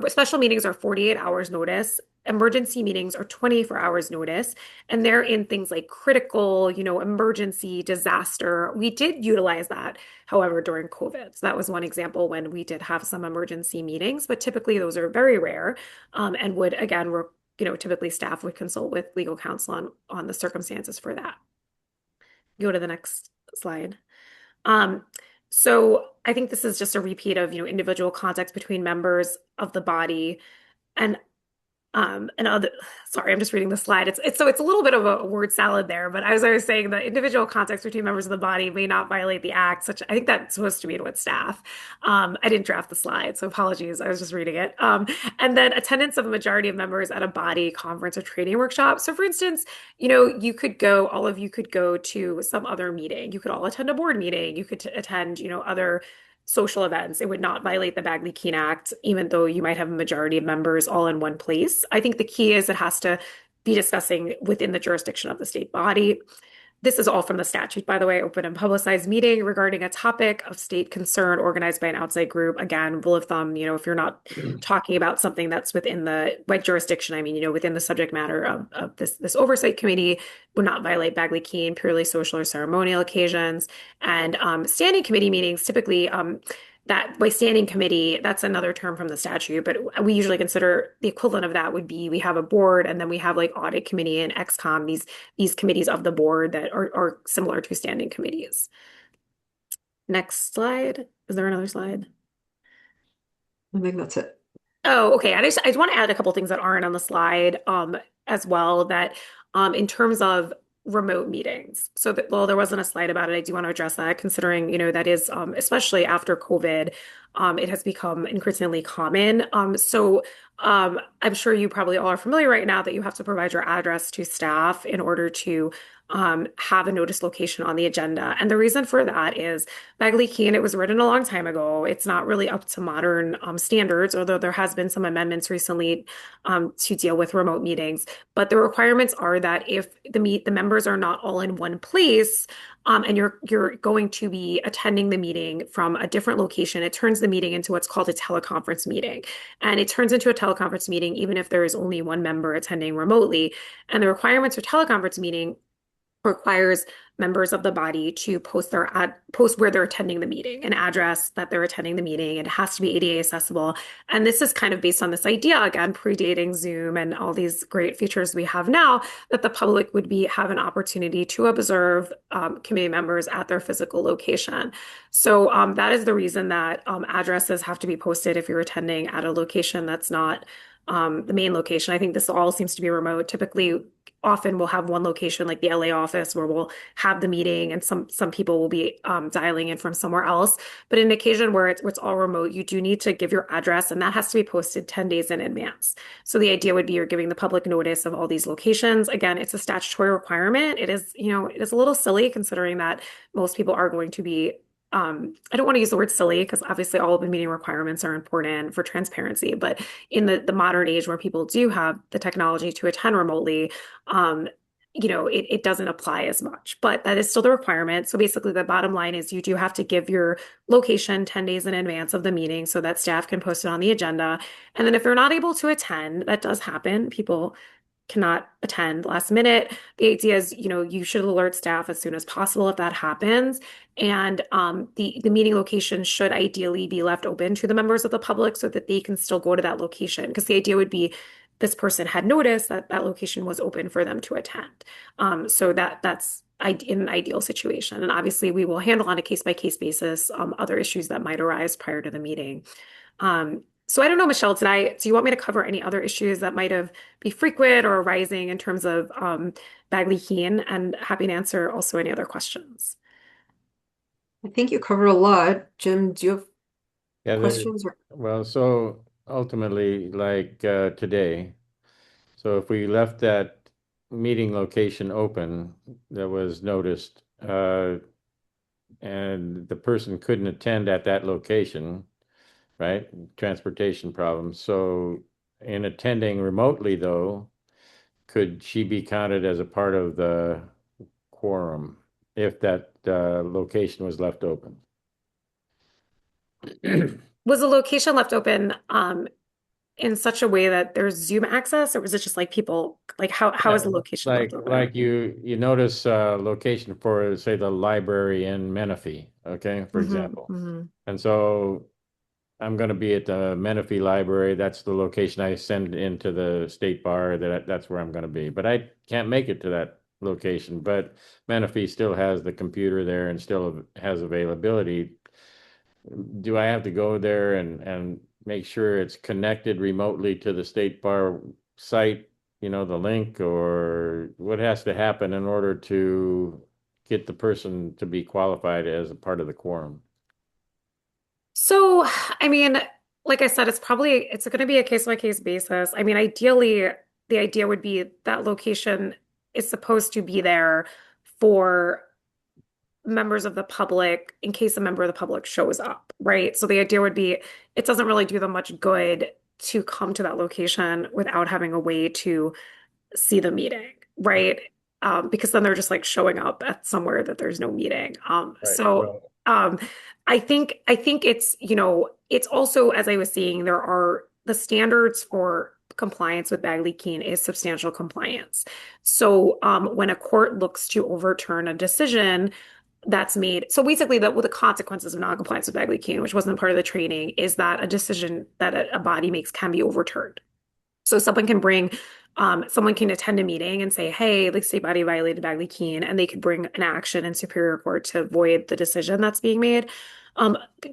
special meetings are 48 hours notice. Emergency meetings are 24 hours notice, and they're in things like critical, emergency, disaster. We did utilize that, however, during COVID. So that was one example when we did have some emergency meetings, but typically those are very rare and would, again, typically staff would consult with legal counsel on the circumstances for that. Go to the next slide. So I think this is just a repeat of, individual contacts between members of the body and other, sorry, I'm just reading the slide. It's a little bit of a word salad there, but as I was saying, the individual contacts between members of the body may not violate the act, I think that's supposed to be with staff. I didn't draft the slide, so apologies. I was just reading it. And then attendance of a majority of members at a body conference or training workshop. So for instance, all of you could go to some other meeting. You could all attend a board meeting. You could attend, other social events. It would not violate the Bagley-Keene Act, even though you might have a majority of members all in one place. I think the key is it has to be discussing within the jurisdiction of the state body. This is all from the statute, by the way, open and publicized meeting regarding a topic of state concern organized by an outside group. Again, rule of thumb, if you're not talking about something that's within the jurisdiction, within the subject matter of this oversight committee, would not violate Bagley-Keene, purely social or ceremonial occasions. And standing committee meetings, typically, that by standing committee, that's another term from the statute, but we usually consider the equivalent of that would be we have a board and then we have like audit committee and XCOM, these committees of the board that are similar to standing committees. Next slide. Is there another slide? I think that's it. Oh, okay. I just want to add a couple things that aren't on the slide as well, that in terms of remote meetings. So that, well, there wasn't a slide about it. I do want to address that, considering, that is, especially after COVID, it has become increasingly common. I'm sure you probably all are familiar right now that you have to provide your address to staff in order to have a notice location on the agenda. And the reason for that is Bagley-Keene, it was written a long time ago. It's not really up to modern standards, although there has been some amendments recently to deal with remote meetings. But the requirements are that if the members are not all in one place, and you're going to be attending the meeting from a different location, it turns the meeting into what's called a teleconference meeting. And it turns into a teleconference meeting even if there is only one member attending remotely. And the requirements for teleconference meeting requires members of the body to post where they're attending the meeting, an address that they're attending the meeting. It has to be ADA accessible. And this is kind of based on this idea, again, predating Zoom and all these great features we have now, that the public would have an opportunity to observe committee members at their physical location. So that is the reason that addresses have to be posted if you're attending at a location that's not the main location. I think this all seems to be remote. Typically, often we'll have one location like the LA office where we'll have the meeting and some people will be dialing in from somewhere else. But in an occasion where it's all remote, you do need to give your address and that has to be posted 10 days in advance. So the idea would be you're giving the public notice of all these locations. Again, it's a statutory requirement. It is, it is a little silly considering that most people are going to be I don't want to use the word silly because obviously all of the meeting requirements are important for transparency, but in the modern age where people do have the technology to attend remotely, it doesn't apply as much, but that is still the requirement. So basically the bottom line is you do have to give your location 10 days in advance of the meeting so that staff can post it on the agenda. And then if they're not able to attend, that does happen. People cannot attend last minute. The idea is, you should alert staff as soon as possible if that happens. And the meeting location should ideally be left open to the members of the public so that they can still go to that location. Because the idea would be this person had noticed that that location was open for them to attend. So that's in an ideal situation. And obviously we will handle on a case-by-case basis other issues that might arise prior to the meeting. So I don't know, Michelle, do you want me to cover any other issues that might have be frequent or arising in terms of Bagley-Keene, and happy to answer also any other questions. I think you covered a lot. Jim, do you have Yeah, questions? well, so ultimately, like today, so if we left that meeting location open that was noticed, and the person couldn't attend at that location, right? Transportation problems. So in attending remotely, though, could she be counted as a part of the quorum if that location was left open? Was the location left open in such a way that there's Zoom access, or was it just like people, like how is the location left open? Like you notice location for, say, the library in Menifee, okay, for example. And so I'm going to be at the Menifee Library. That's the location I send into the state bar. That's where I'm going to be. But I can't make it to that location. But Menifee still has the computer there and still has availability. Do I have to go there and make sure it's connected remotely to the state bar site, the link, or what has to happen in order to get the person to be qualified as a part of the quorum? So, I mean, like I said, it's going to be a case-by-case basis. I mean, ideally, the idea would be that location is supposed to be there for members of the public in case a member of the public shows up, right? So the idea would be it doesn't really do them much good to come to that location without having a way to see the meeting, right? Because then they're just like showing up at somewhere that there's no meeting. Right. I think it's also, as I was saying, there are the standards for compliance with Bagley-Keene is substantial compliance. So when a court looks to overturn a decision that's made, so basically the consequences of non-compliance with Bagley-Keene, which wasn't part of the training, is that a decision that a body makes can be overturned. So someone can attend a meeting and say, hey, the state body violated Bagley-Keene, and they could bring an action in Superior Court to void the decision that's being made.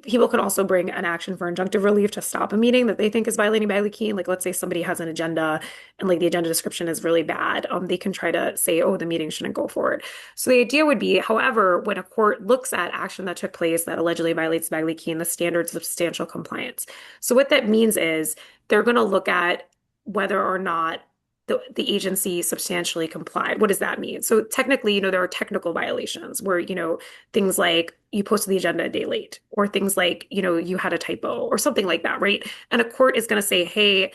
People can also bring an action for injunctive relief to stop a meeting that they think is violating Bagley-Keene. Like, let's say somebody has an agenda and like the agenda description is really bad. They can try to say, oh, the meeting shouldn't go forward. So the idea would be, however, when a court looks at action that took place that allegedly violates Bagley-Keene, the standards of substantial compliance. So what that means is they're going to look at whether or not the agency substantially complied. What does that mean? So technically, there are technical violations where, things like you posted the agenda a day late, or things like, you had a typo or something like that, right? And a court is going to say, hey,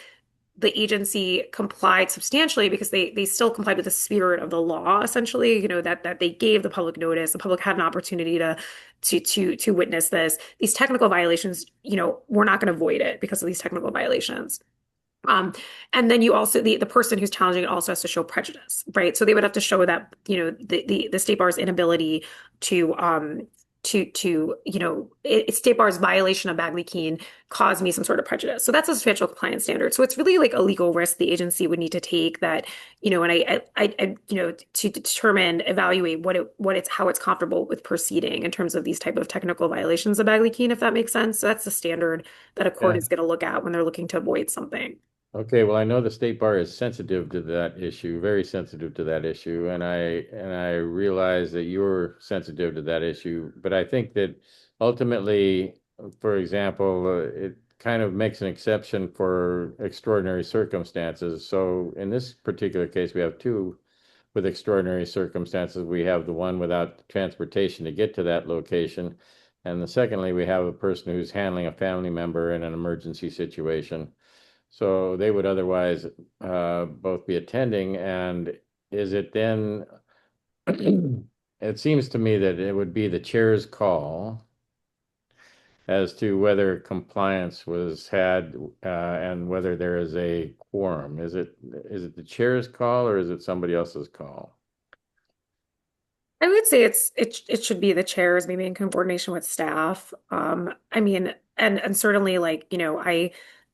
the agency complied substantially because they still complied with the spirit of the law, essentially, that they gave the public notice. The public had an opportunity to witness this. These technical violations, we're not going to void it because of these technical violations. And then you also the person who's challenging it also has to show prejudice, right? So they would have to show that the state bar's inability to state bar's violation of Bagley-Keene caused me some sort of prejudice. So that's a substantial compliance standard. So it's really like a legal risk the agency would need to take that, and I to determine, evaluate how it's comfortable with proceeding in terms of these type of technical violations of Bagley-Keene, if that makes sense. So that's the standard that a court is going to look at when they're looking to avoid something. Okay, well, I know the state bar is sensitive to that issue, very sensitive to that issue, and I realize that you're sensitive to that issue, but I think that ultimately, for example, it kind of makes an exception for extraordinary circumstances. So in this particular case, we have two with extraordinary circumstances. We have the one without transportation to get to that location, and secondly, we have a person who's handling a family member in an emergency situation. So they would otherwise both be attending. And is it then, it seems to me that it would be the chair's call as to whether compliance was had and whether there is a quorum. Is it the chair's call or is it somebody else's call? I would say it should be the chairs, maybe in coordination with staff. I mean, and certainly like,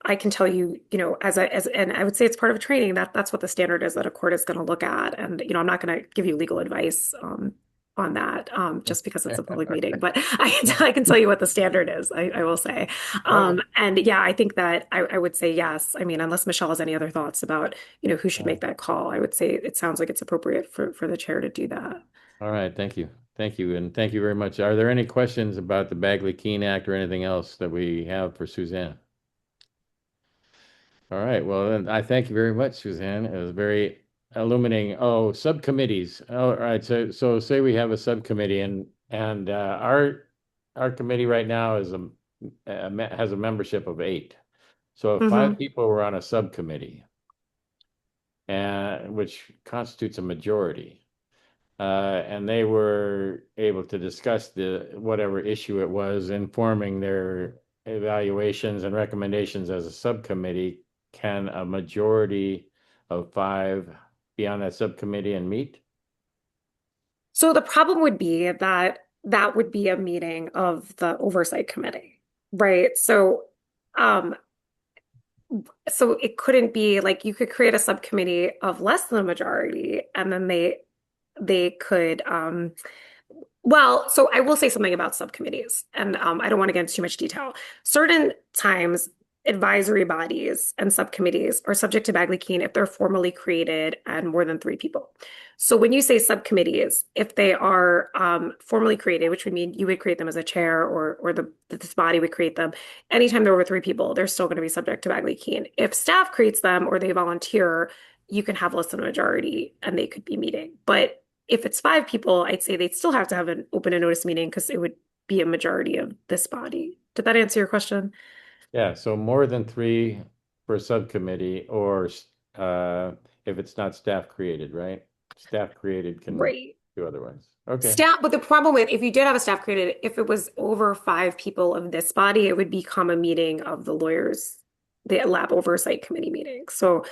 I can tell you, and I would say it's part of training that that's what the standard is that a court is going to look at. And, I'm not going to give you legal advice on that just because it's a public meeting, but I can tell you what the standard is, I will say. And yeah, I think that I would say yes. I mean, unless Michelle has any other thoughts about, who should make that call, I would say it sounds like it's appropriate for the chair to do that. All right, thank you. Thank you, and thank you very much. Are there any questions about the Bagley-Keene Act or anything else that we have for Suzanne? All right, well, then I thank you very much, Suzanne. It was very illuminating. Oh, subcommittees. All right, so say we have a subcommittee, and our committee right now is has a membership of 8. So if 5 people were on a subcommittee, and which constitutes a majority, and they were able to discuss whatever issue it was, informing their evaluations and recommendations as a subcommittee. Can a majority of 5 be on that subcommittee and meet? So the problem would be that that would be a meeting of the oversight committee, right? Um, so it couldn't be like you could create a subcommittee of less than a majority, and then they could well, so I will say something about subcommittees, and I don't want to get into too much detail. Certain times, advisory bodies and subcommittees are subject to Bagley-Keene if they're formally created and more than 3 people. So when you say subcommittees, if they are formally created, which would mean you would create them as a chair or this body would create them, anytime they're over 3 people, they're still going to be subject to Bagley-Keene. If staff creates them or they volunteer, you can have less than a majority and they could be meeting. But if it's 5 people, I'd say they'd still have to have an open and notice meeting because it would be a majority of this body. Did that answer your question? Yeah, so more than 3 for a subcommittee, or if it's not staff created, right? Staff created can Right. do otherwise. Okay. Staff, but the problem with if you did have a staff created, if it was over 5 people of this body, it would become a meeting of the lawyers, the lab oversight committee meeting. So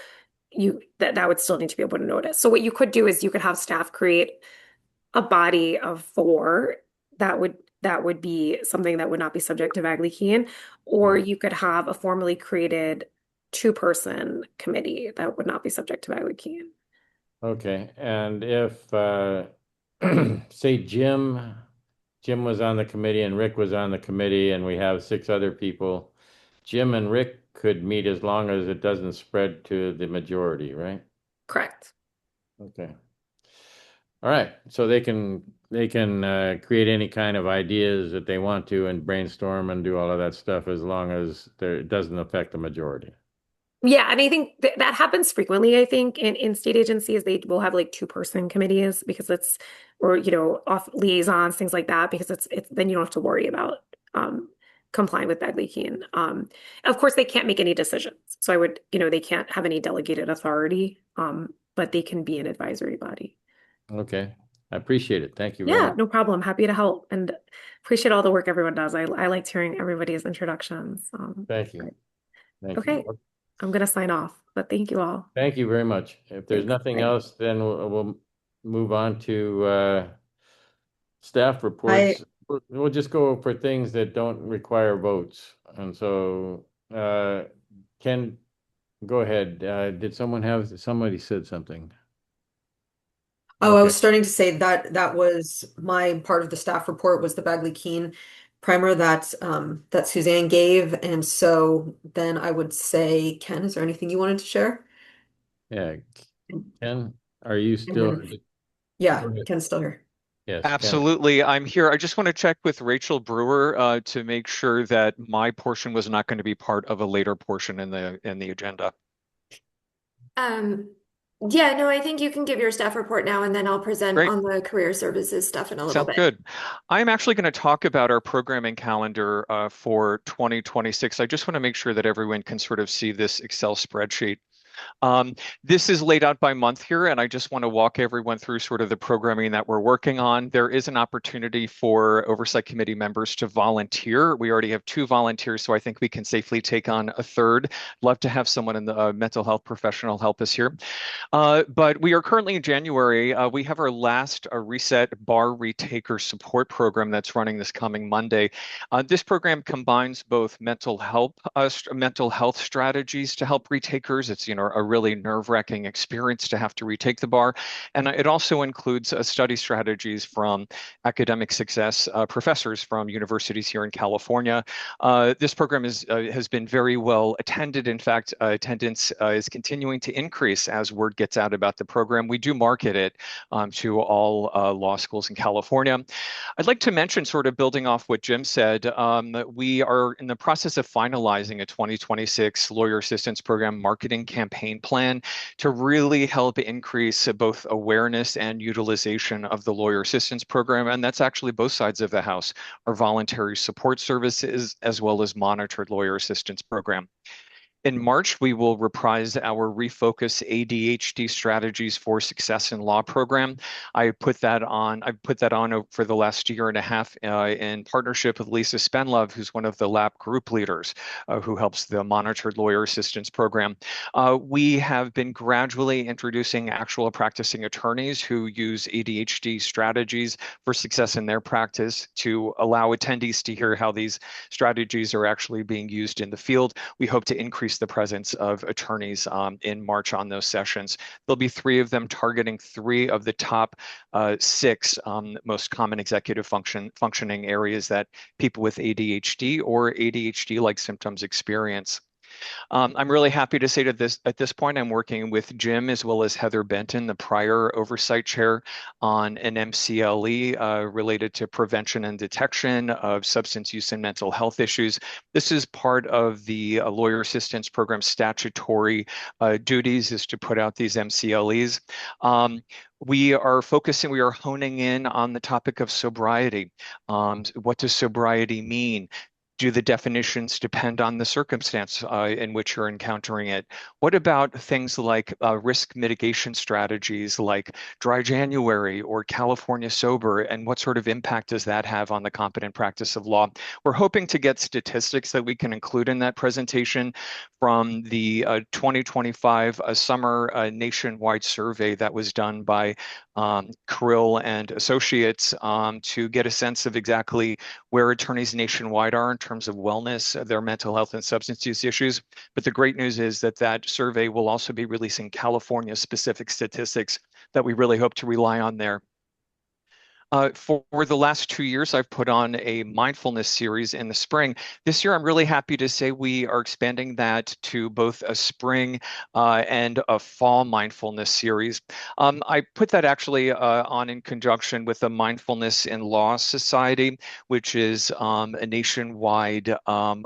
that would still need to be able to notice. So what you could do is you could have staff create a body of 4 that would be something that would not be subject to Bagley-Keene, or you could have a formally created 2-person committee that would not be subject to Bagley-Keene. Okay, and if say Jim was on the committee and Rick was on the committee and we have 6 other people, Jim and Rick could meet as long as it doesn't spread to the majority, right? Correct. Okay. All right, so they can create any kind of ideas that they want to and brainstorm and do all of that stuff as long as it doesn't affect the majority. Yeah, and I think that happens frequently. I think in state agencies, they will have like 2-person committees because or off liaisons, things like that, because it's then you don't have to worry about complying with Bagley-Keene. Of course, they can't make any decisions, so they can't have any delegated authority, but they can be an advisory body. Okay, I appreciate it. Thank you very Yeah, much. no problem. Happy to help and appreciate all the work everyone does. I liked hearing everybody's introductions. Thank you. Thank Okay. you. I'm going to sign off, but thank you all. Thank you very much. If there's Thanks. nothing Bye. else, then we'll move on to staff reports. We'll just go for things that don't require votes. And so, Ken, go ahead. Did somebody said something? Oh, I was Okay. starting to say that was my part of the staff report was the Bagley-Keene primer that that Suzanne gave. And so then I would say, Ken, is there anything you wanted to share? Yeah, Ken, are you And still? then, yeah, Go ahead. Ken's still here. Yes, Ken. Absolutely. I'm here. I just want to check with Rachel Brewer to make sure that my portion was not going to be part of a later portion in the agenda. Um, yeah, no, I think you can give your staff report now, and then I'll present Great. on the career services stuff in a little Sounds bit. good. I'm actually going to talk about our programming calendar for 2026. I just want to make sure that everyone can sort of see this Excel spreadsheet. This is laid out by month here, and I just want to walk everyone through sort of the programming that we're working on. There is an opportunity for Oversight Committee members to volunteer. We already have 2 volunteers, so I think we can safely take on a third. Love to have someone in the mental health professional help us here. But we are currently in January. We have our last Reset Bar Retaker Support Program that's running this coming Monday. This program combines both mental health strategies to help retakers. It's a really nerve-wracking experience to have to retake the bar, and it also includes study strategies from academic success professors from universities here in California. This program has been very well attended. In fact, attendance is continuing to increase as word gets out about the program. We do market it to all law schools in California. I'd like to mention, sort of building off what Jim said, we are in the process of finalizing a 2026 Lawyer Assistance Program marketing campaign plan to really help increase both awareness and utilization of the Lawyer Assistance Program. And that's actually both sides of the house, our voluntary support services, as well as monitored Lawyer Assistance Program. In March, we will reprise our Refocus ADHD Strategies for Success in Law program. I've put that on for the last year and a half in partnership with Lisa Spenlove, who's one of the lab group leaders who helps the Monitored Lawyer Assistance Program. We have been gradually introducing actual practicing attorneys who use ADHD strategies for success in their practice to allow attendees to hear how these strategies are actually being used in the field. We hope to increase the presence of attorneys in March on those sessions. There'll be 3 of them targeting 3 of the top 6 most common executive functioning areas that people with ADHD or ADHD-like symptoms experience. I'm really happy to say at this point, I'm working with Jim as well as Heather Benton, the prior oversight chair, on an MCLE related to prevention and detection of substance use and mental health issues. This is part of the Lawyer Assistance Program statutory duties, is to put out these MCLEs. We are honing in on the topic of sobriety. What does sobriety mean? Do the definitions depend on the circumstance in which you're encountering it? What about things like risk mitigation strategies like Dry January or California Sober, and what sort of impact does that have on the competent practice of law? We're hoping to get statistics that we can include in that presentation from the 2025 summer nationwide survey that was done by Krill and Associates to get a sense of exactly where attorneys nationwide are in terms of wellness, their mental health and substance use issues. But the great news is that that survey will also be releasing California-specific statistics that we really hope to rely on there. For the last 2 years, I've put on a mindfulness series in the spring. This year, I'm really happy to say we are expanding that to both a spring and a fall mindfulness series. I put that actually on in conjunction with the Mindfulness in Law Society, which is a nationwide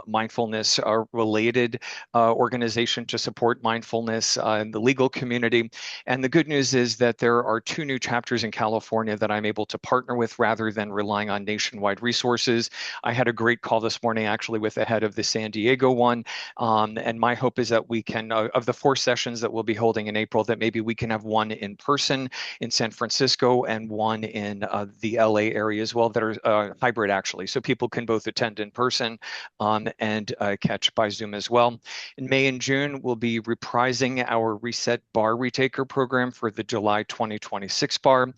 mindfulness related organization to support mindfulness in the legal community. And the good news is that there are 2 new chapters in California that I'm able to partner with rather than relying on nationwide resources. I had a great call this morning actually with the head of the San Diego one. And my hope is that we can, of the 4 sessions that we'll be holding in April, that maybe we can have one in person in San Francisco and one in the LA area as well, that are hybrid actually. So people can both attend in person and catch by Zoom as well. In May and June, we'll be reprising our Reset Bar Retaker program for the July 2026 bar.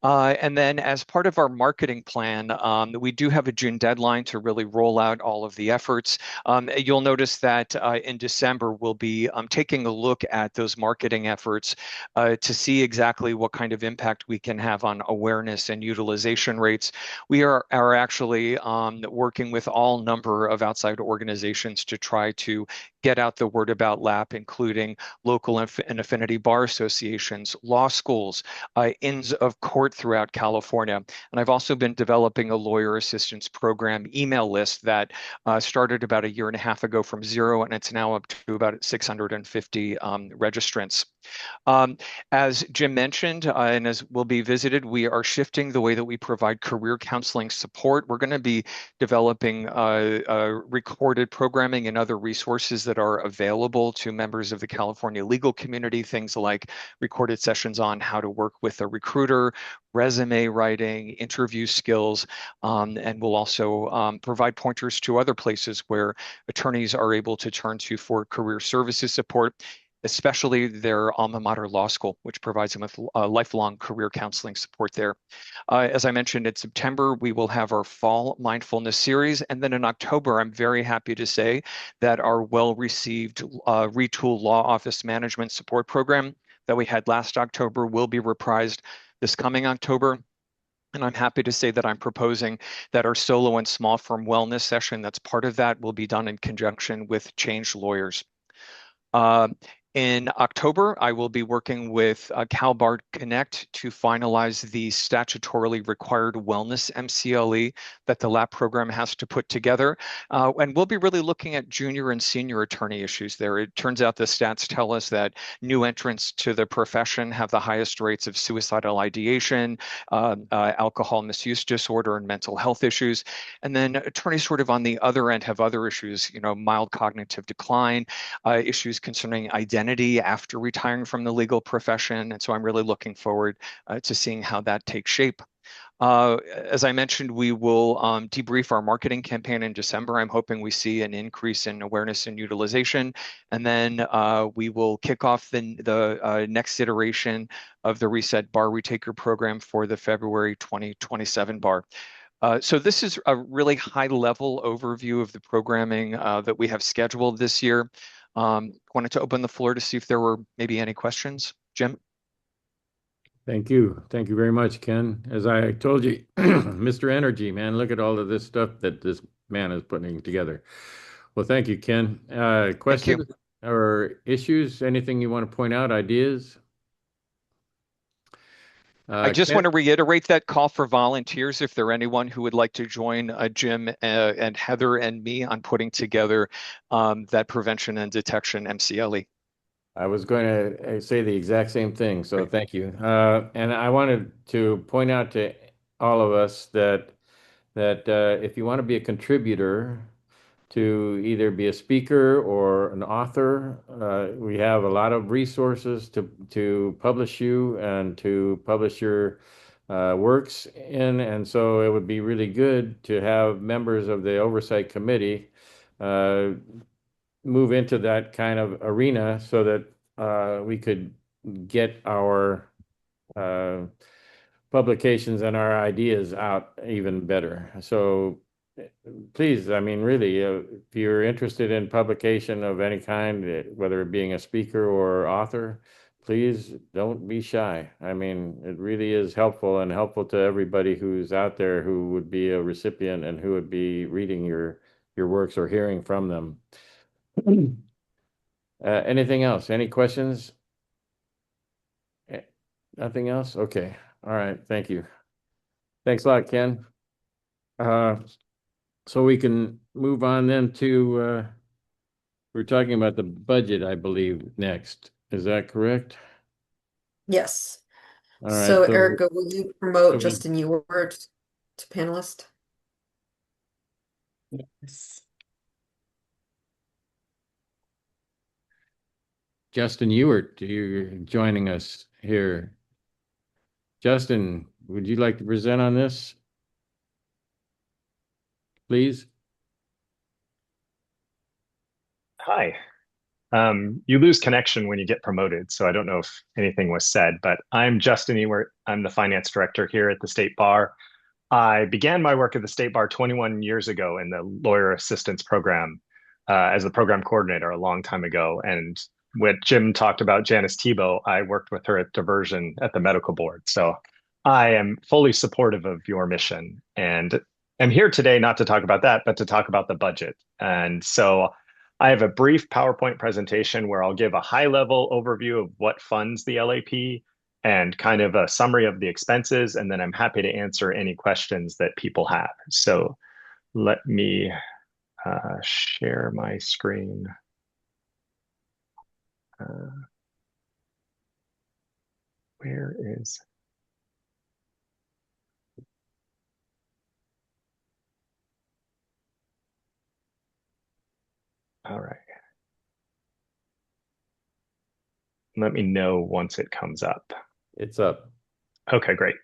And then as as part of our marketing plan, we do have a June deadline to really roll out all of the efforts. You'll notice that in December, we'll be taking a look at those marketing efforts to see exactly what kind of impact we can have on awareness and utilization rates. We are actually working with all number of outside organizations to try to get out the word about LAP, including local and affinity bar associations, law schools, inns of court throughout California. And I've also been developing a lawyer assistance program email list that started about a year and a half ago from 0, and it's now up to about 650 registrants. As Jim mentioned, and as will be visited, we are shifting the way that we provide career counseling support. We're going to be developing recorded programming and other resources that are available to members of the California legal community, things like recorded sessions on how to work with a recruiter, resume writing, interview skills, and we'll also provide pointers to other places where attorneys are able to turn to for career services support, especially their alma mater law school, which provides them with lifelong career counseling support there. As I mentioned, in September, we will have our fall mindfulness series. And then in October, I'm very happy to say that our well-received Retool Law Office Management Support Program that we had last October will be reprised this coming October. And I'm happy to say that I'm proposing that our solo and small firm wellness session that's part of that will be done in conjunction with Change Lawyers. In October, I will be working with CalBAR Connect to finalize the statutorily required wellness MCLE that the LAP program has to put together. And we'll be really looking at junior and senior attorney issues there. It turns out the stats tell us that new entrants to the profession have the highest rates of suicidal ideation, alcohol misuse disorder, and mental health issues. And then attorneys sort of on the other end have other issues, mild cognitive decline, issues concerning identity after retiring from the legal profession. And so I'm really looking forward to seeing how that takes shape. As I mentioned, we will debrief our marketing campaign in December. I'm hoping we see an increase in awareness and utilization. And then we will kick off the next iteration of the Reset Bar Retaker program for the February 2027 bar. So this is a really high-level overview of the programming that we have scheduled this year. Wanted to open the floor to see if there were maybe any questions. Jim? Thank you. Thank you very much, Ken. As I told you, Mr. Energy, man, look at all of this stuff that this man is putting together. Well, thank you, Ken. Questions or issues? Anything you want to point out, ideas? I just want to reiterate that call for volunteers if there anyone who would like to join Jim and Heather and me on putting together that prevention and detection MCLE. I was going to say the exact same thing, so thank you. And I wanted to point out to all of us that if you want to be a contributor to either be a speaker or an author, we have a lot of resources to publish you and to publish your works in. And so it would be really good to have members of the Oversight Committee move into that kind of arena so that we could get our publications and our ideas out even better. So please, I mean, really, if you're interested in publication of any kind, whether being a speaker or author, please don't be shy. I mean, it really is helpful and helpful to everybody who's out there who would be a recipient and who would be reading your works or hearing from them. Anything else? Any questions? Nothing else? Okay. All right. Thank you. Thanks a lot, Ken. So we can move on then to, we're talking about the budget, I believe, next. Is that correct? Yes. All right. So Erica, will you promote Justin Ewert to panelist? Yes. Justin Ewert, you're joining us here. Justin, would you like to present on this? Please. Hi. You lose connection when you get promoted, so I don't know if anything was said, but I'm Justin Ewert. I'm the finance director here at the State Bar. I began my work at the State Bar 21 years ago in the lawyer assistance program as the program coordinator a long time ago. And what Jim talked about, Janice Tebow, I worked with her at diversion at the medical board. So I am fully supportive of your mission. And I'm here today not to talk about that, but to talk about the budget. And so I have a brief PowerPoint presentation where I'll give a high level overview of what funds the LAP and kind of a summary of the expenses. And then I'm happy to answer any questions that people have. So let me share my screen. Where is... All right. Let me know once it comes up. It's up. Okay, great.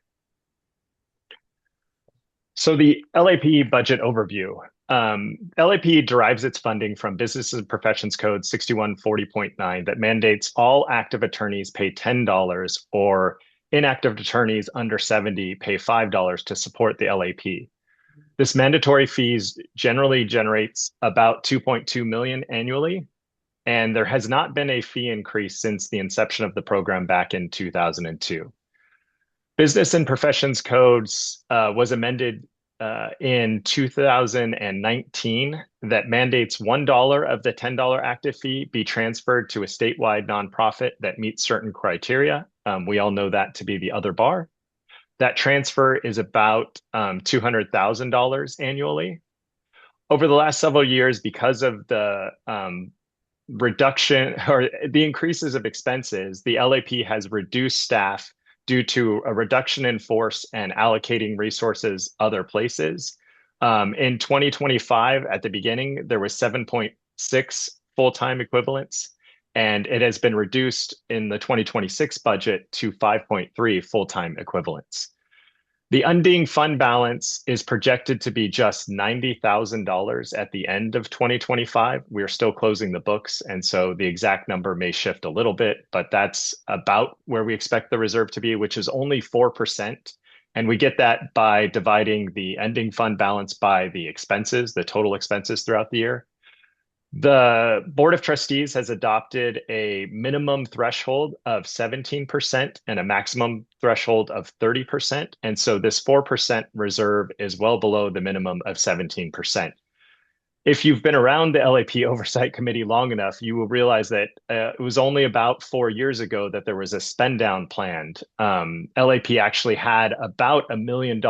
So the LAP budget overview. LAP derives its funding from Business and Professions Code 6140.9 that mandates all active attorneys pay $10 or inactive attorneys under 70 pay $5 to support the LAP. This mandatory fees generally generates about 2.2 million annually, and there has not been a fee increase since the inception of the program back in 2002. Business and Professions Codes was amended in 2019 that mandates $1 of the $10 active fee be transferred to a statewide nonprofit that meets certain criteria. We all know that to be the other bar. That transfer is about $200,000 annually. Over the last several years, because of the reduction or the increases of expenses, the LAP has reduced staff due to a reduction in force and allocating resources other places. In 2025, at the beginning, there was 7.6 full-time equivalents, and it has been reduced in the 2026 budget to 5.3 full-time equivalents. The ending fund balance is projected to be just $90,000 at the end of 2025. We're still closing the books, and so the exact number may shift a little bit, but that's about where we expect the reserve to be, which is only 4%. And we get that by dividing the ending fund balance by the expenses, the total expenses throughout the year. The Board of Trustees has adopted a minimum threshold of 17% and a maximum threshold of 30%. And so this 4% reserve is well below the minimum of 17%. If you've been around the LAP Oversight Committee long enough, you will realize that it was only about 4 years ago that there was a spend down planned. LAP actually had about $1 million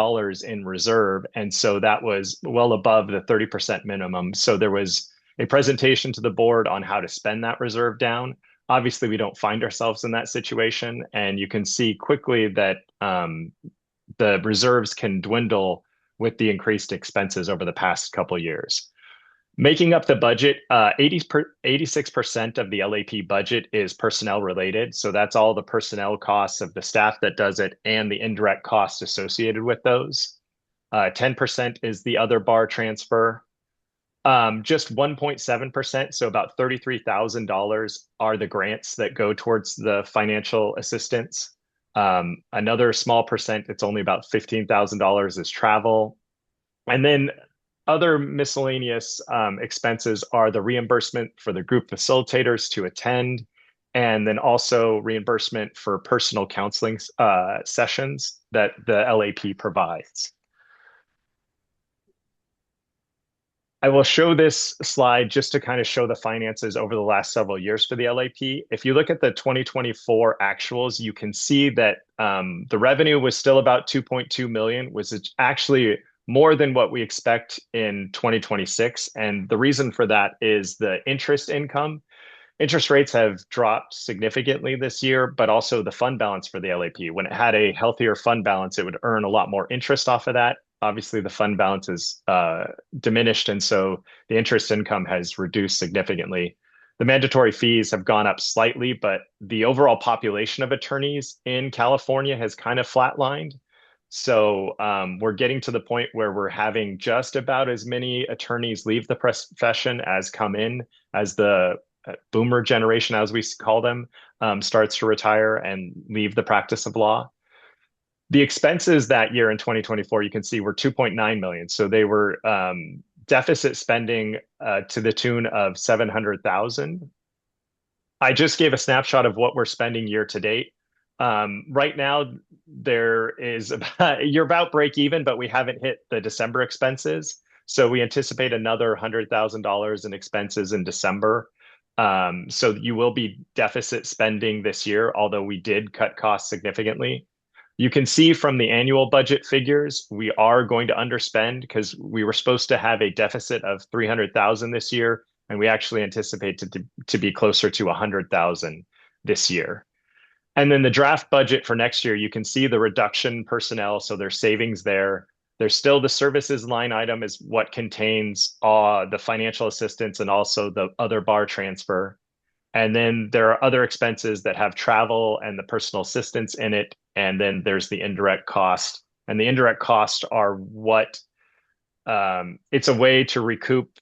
in reserve. And so that was well above the 30% minimum. So there was a presentation to the board on how to spend that reserve down. Obviously, we don't find ourselves in that situation, and you can see quickly that the reserves can dwindle with the increased expenses over the past couple of years. Making up the budget, 86% of the LAP budget is personnel related. So that's all the personnel costs of the staff that does it and the indirect costs associated with those. 10% is the other bar transfer. Just 1.7%, so about $33,000 are the grants that go towards the financial assistance. Another small percent, it's only about $15,000 is travel. And then other miscellaneous expenses are the reimbursement for the group facilitators to attend, and then also reimbursement for personal counseling sessions that the LAP provides. I will show this slide just to kind of show the finances over the last several years for the LAP. If you look at the 2024 actuals, you can see that the revenue was still about 2.2 million, was actually more than what we expect in 2026. And the reason for that is the interest income. Interest rates have dropped significantly this year, but also the fund balance for the LAP. When it had a healthier fund balance, it would earn a lot more interest off of that. Obviously, the fund balance is diminished, and so the interest income has reduced significantly. The mandatory fees have gone up slightly, but the overall population of attorneys in California has kind of flatlined. So we're getting to the point where we're having just about as many attorneys leave the profession as come in, as the boomer generation, as we call them, starts to retire and leave the practice of law. The expenses that year in 2024, you can see were 2.9 million. So they were deficit spending to the tune of 700,000. I just gave a snapshot of what we're spending year to date. Right now, you're about break even, but we haven't hit the December expenses. So we anticipate another $100,000 in expenses in December. So you will be deficit spending this year, although we did cut costs significantly. You can see from the annual budget figures, we are going to underspend because we were supposed to have a deficit of 300,000 this year, and we actually anticipate to be closer to 100,000 this year. And then the draft budget for next year, you can see the reduction personnel, so there's savings there. There's still the services line item is what contains the financial assistance and also the other bar transfer. And then there are other expenses that have travel and the personal assistance in it. And then there's the indirect cost. And the indirect costs are what it's a way to recoup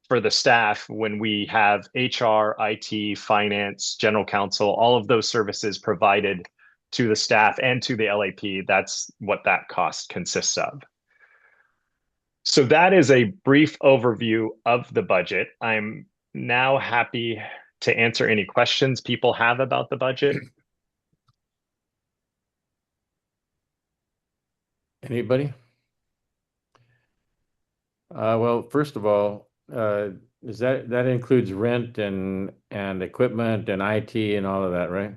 for the staff when we have HR, IT, finance, general counsel, all of those services provided to the staff and to the LAP. That's what that cost consists of. So that is a brief overview of the budget. I'm now happy to answer any questions people have about the budget. Anybody? Well, first of all, is that includes rent and equipment and IT and all of that, right?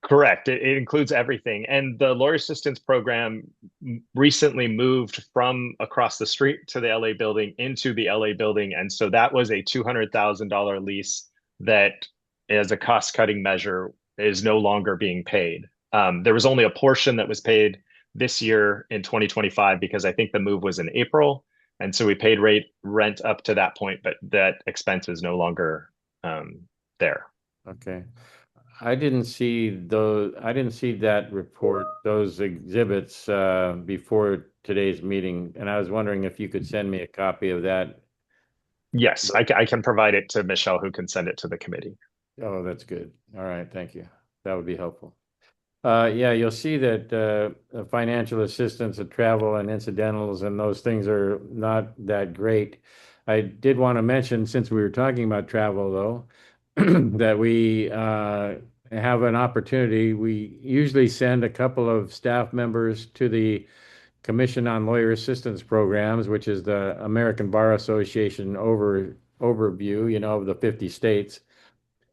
Correct. It includes everything. And the lawyer assistance program recently moved from across the street to the LA building into the LA building. And so that was a $200,000 lease that, as a cost cutting measure, is no longer being paid. There was only a portion that was paid this year in 2025 because I think the move was in April. And so we paid rent up to that point, but that expense is no longer there. Okay. I didn't see that report, those exhibits before today's meeting, and I was wondering if you could send me a copy of that. Yes, I can provide it to Michelle, who can send it to the committee. Oh, that's good. All right, thank you. That would be helpful. Yeah, you'll see that financial assistance and travel and incidentals and those things are not that great. I did want to mention, since we were talking about travel, though, that we have an opportunity. We usually send a couple of staff members to the Commission on Lawyer Assistance Programs, which is the American Bar Association overview, of the 50 states.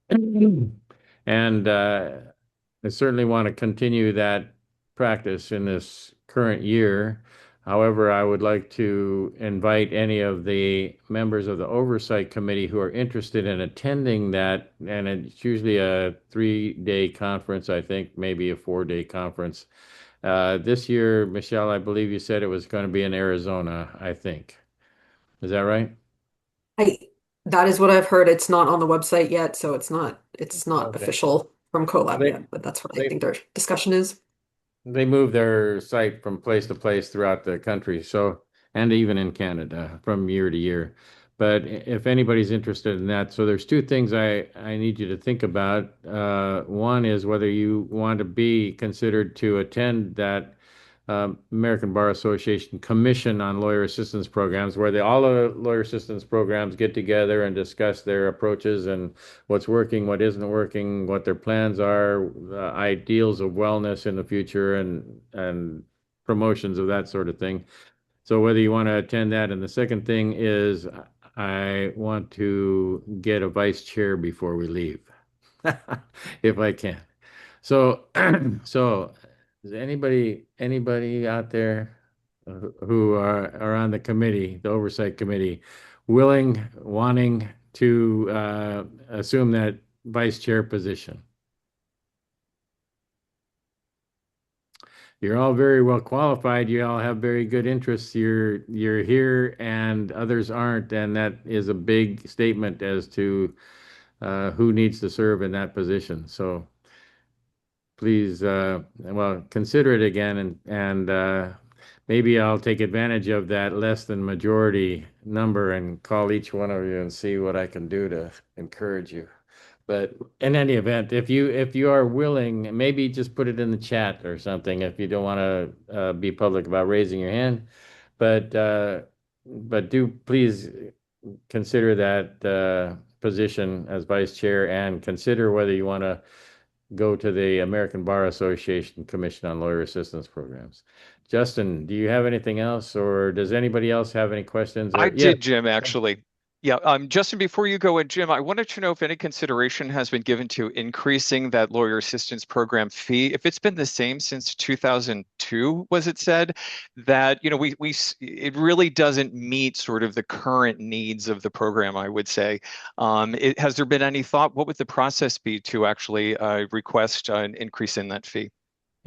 And I certainly want to continue that practice in this current year. However, I would like to invite any of the members of the Oversight Committee who are interested in attending that, and it's usually a 3-day conference, I think, maybe a 4-day conference. This year, Michelle, I believe you said it was going to be in Arizona, I think. Is that right? That is what I've heard. It's not on the website yet, so it's not Okay. official from CoLab They, yet, but that's what I they, think their discussion is. They move their site from place to place throughout the country, so, and even in Canada from year to year. But if anybody's interested in that, so there's two things I need you to think about. One is whether you want to be considered to attend that American Bar Association Commission on Lawyer Assistance Programs, where all the lawyer assistance programs get together and discuss their approaches and what's working, what isn't working, what their plans are, ideals of wellness in the future, and promotions of that sort of thing. So whether you want to attend that, and the second thing is I want to get a vice chair before we leave, if I can. So, so is anybody out there who are on the committee, the oversight committee, wanting to assume that vice chair position? You're all very well qualified. You all have very good interests. You're here, and others aren't, and that is a big statement as to who needs to serve in that position. So please, well, consider it again, and maybe I'll take advantage of that less than majority number and call each one of you and see what I can do to encourage you. But in any event, if you are willing, maybe just put it in the chat or something if you don't want to be public about raising your hand. But do please consider that position as vice chair and consider whether you want to go to the American Bar Association Commission on Lawyer Assistance Programs. Justin, do you have anything else, or does anybody else have any questions? I Or yeah. did, Jim, actually. Yeah, Justin, before you go in, Jim, I wanted to know if any consideration has been given to increasing that lawyer assistance program fee. If it's been the same since 2002, was it said that, it really doesn't meet sort of the current needs of the program, I would say. Has there been any thought? What would the process be to actually request an increase in that fee?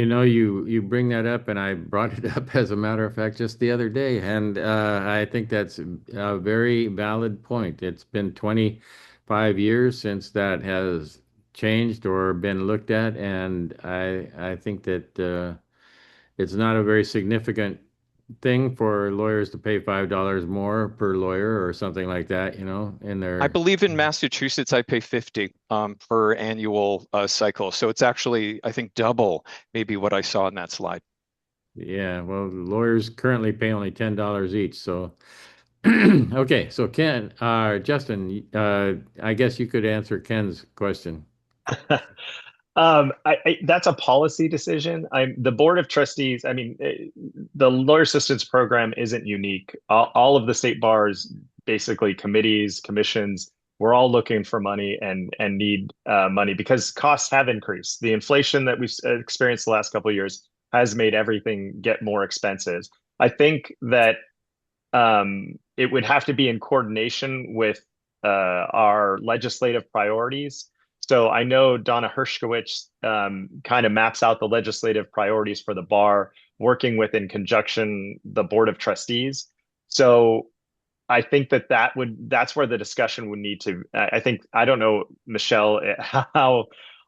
You bring that up, and I brought it up as a matter of fact just the other day, and I think that's a very valid point. It's been 25 years since that has changed or been looked at, and I think that it's not a very significant thing for lawyers to pay $5 more per lawyer or something like that, in I their. believe in Massachusetts, I pay 50 per annual cycle. So it's actually, I think, double maybe what I saw in that slide. Yeah, well, lawyers currently pay only $10 each. So, okay, so Justin, I guess you could answer Ken's question. That's a policy decision. The board of trustees. I mean, the lawyer assistance program isn't unique. All of the state bars, basically committees, commissions, we're all looking for money and need money because costs have increased. The inflation that we've experienced the last couple of years has made everything get more expensive. I think that it would have to be in coordination with our legislative priorities. So I know Donna Hershkowitz kind of maps out the legislative priorities for the bar, working with in conjunction the board of trustees. So I think that's where the discussion would need to. I think I don't know, Michelle, how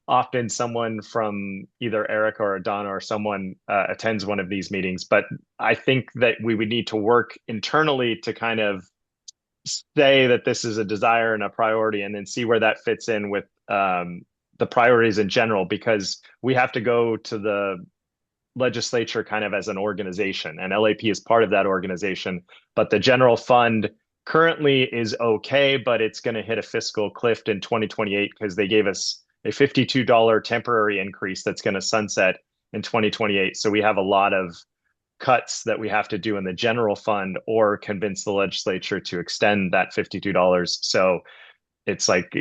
often someone from either Eric or Donna or someone attends one of these meetings, but I think that we would need to work internally to kind of say that this is a desire and a priority, and then see where that fits in with the priorities in general, because we have to go to the legislature kind of as an organization, and LAP is part of that organization. But the general fund currently is okay, but it's going to hit a fiscal cliff in 2028 because they gave us a $52 temporary increase that's going to sunset in 2028. So we have a lot of cuts that we have to do in the general fund or convince the legislature to extend that $52. So it's like,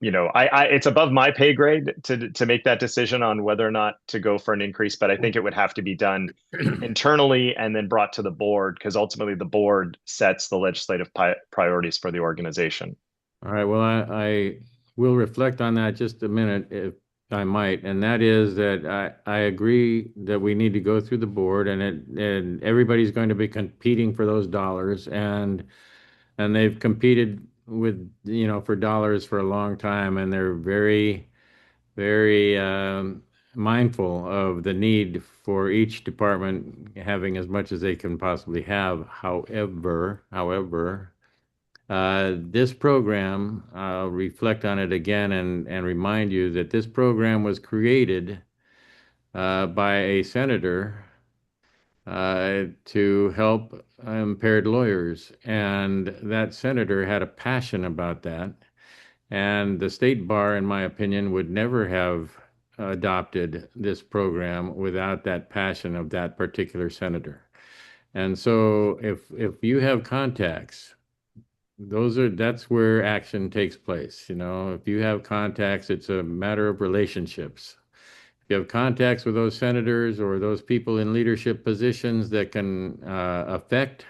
it's above my pay grade to make that decision on whether or not to go for an increase, but I think it would have to be done internally and then brought to the board, because ultimately the board sets the legislative priorities for the organization. All right. Well, I will reflect on that just a minute, if I might, and that is that I agree that we need to go through the board, and everybody's going to be competing for those dollars, and they've competed with for dollars for a long time, and they're very, very mindful of the need for each department having as much as they can possibly have. However, this program, I'll reflect on it again and remind you that this program was created by a senator to help impaired lawyers. And that senator had a passion about that. And the state bar, in my opinion, would never have adopted this program without that passion of that particular senator. And so if you have contacts, that's where action takes place. If you have contacts, it's a matter of relationships. If you have contacts with those senators or those people in leadership positions that can affect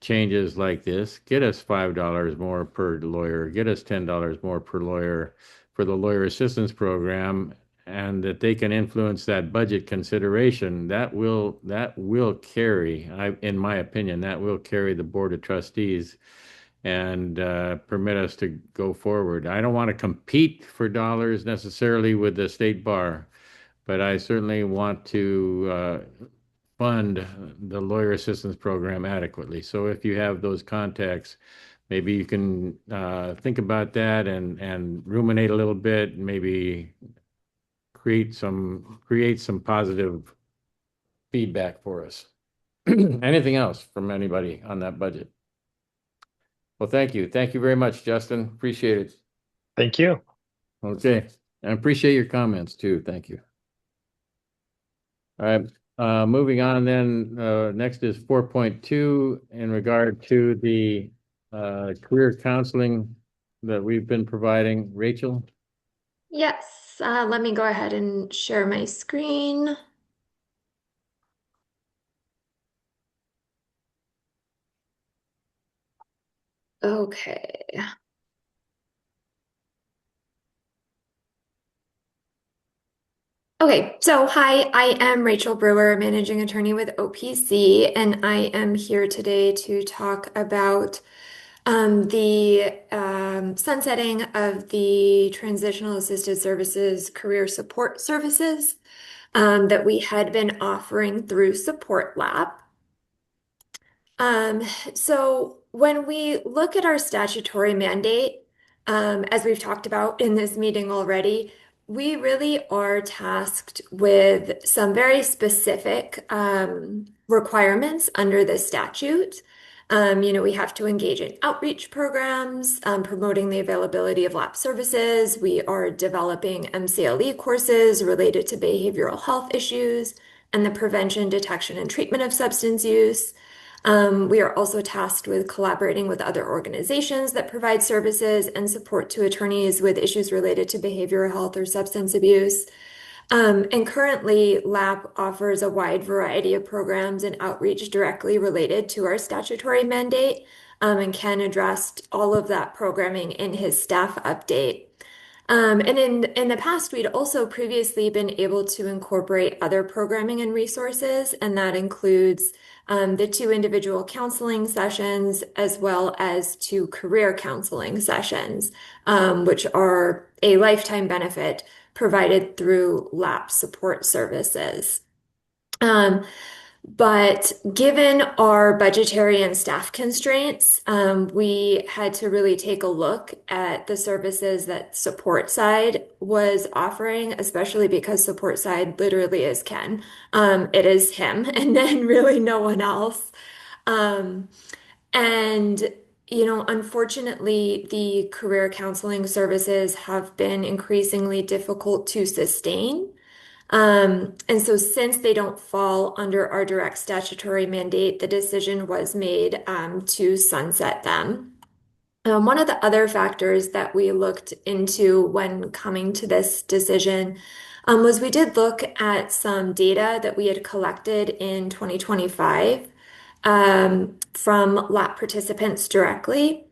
changes like this, get us $5 more per lawyer, get us $10 more per lawyer for the lawyer assistance program, and that they can influence that budget consideration, that will carry, in my opinion, that will carry the board of trustees and permit us to go forward. I don't want to compete for dollars necessarily with the state bar, but I certainly want to fund the lawyer assistance program adequately. So if you have those contacts, maybe you can think about that and ruminate a little bit, and maybe create some positive feedback for us. Anything else from anybody on that budget? Well, thank you. Thank you very much, Justin. Appreciate it. Thank you. Okay. I appreciate your comments too. Thank you. All right. Moving on then, next is 4.2 in regard to the career counseling that we've been providing. Rachel? Yes, let me go ahead and share my screen. Okay. Okay, so hi, I am Rachel Brewer, managing attorney with OPC, and I am here today to talk about the sunsetting of the Transitional Assisted Services Career Support Services that we had been offering through Support Lab. So when we look at our statutory mandate, as we've talked about in this meeting already, we really are tasked with some very specific requirements under the statute. We have to engage in outreach programs, promoting the availability of lab services. We are developing MCLE courses related to behavioral health issues and the prevention, detection, and treatment of substance use. We are also tasked with collaborating with other organizations that provide services and support to attorneys with issues related to behavioral health or substance abuse. And currently, LAP offers a wide variety of programs and outreach directly related to our statutory mandate, and Ken addressed all of that programming in his staff update. And in the past, we'd also previously been able to incorporate other programming and resources, and that includes the 2 individual counseling sessions as well as 2 career counseling sessions, which are a lifetime benefit provided through LAP support services. But given our budgetary and staff constraints, we had to really take a look at the services that Support Side was offering, especially because Support Side literally is Ken. It is him, and then really no one else. And unfortunately, the career counseling services have been increasingly difficult to sustain. And so since they don't fall under our direct statutory mandate, the decision was made to sunset them. One of the other factors that we looked into when coming to this decision was we did look at some data that we had collected in 2025 from LAP participants directly.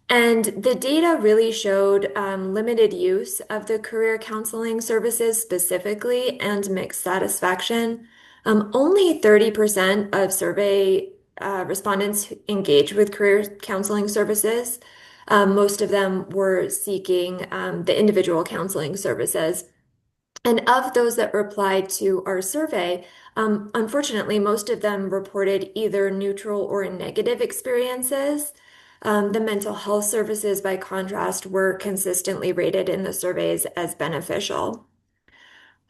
And the data really showed limited use of the career counseling services specifically and mixed satisfaction. Only 30% of survey respondents engaged with career counseling services. Most of them were seeking the individual counseling services. And of those that replied to our survey, unfortunately, most of them reported either neutral or negative experiences. The mental health services, by contrast, were consistently rated in the surveys as beneficial.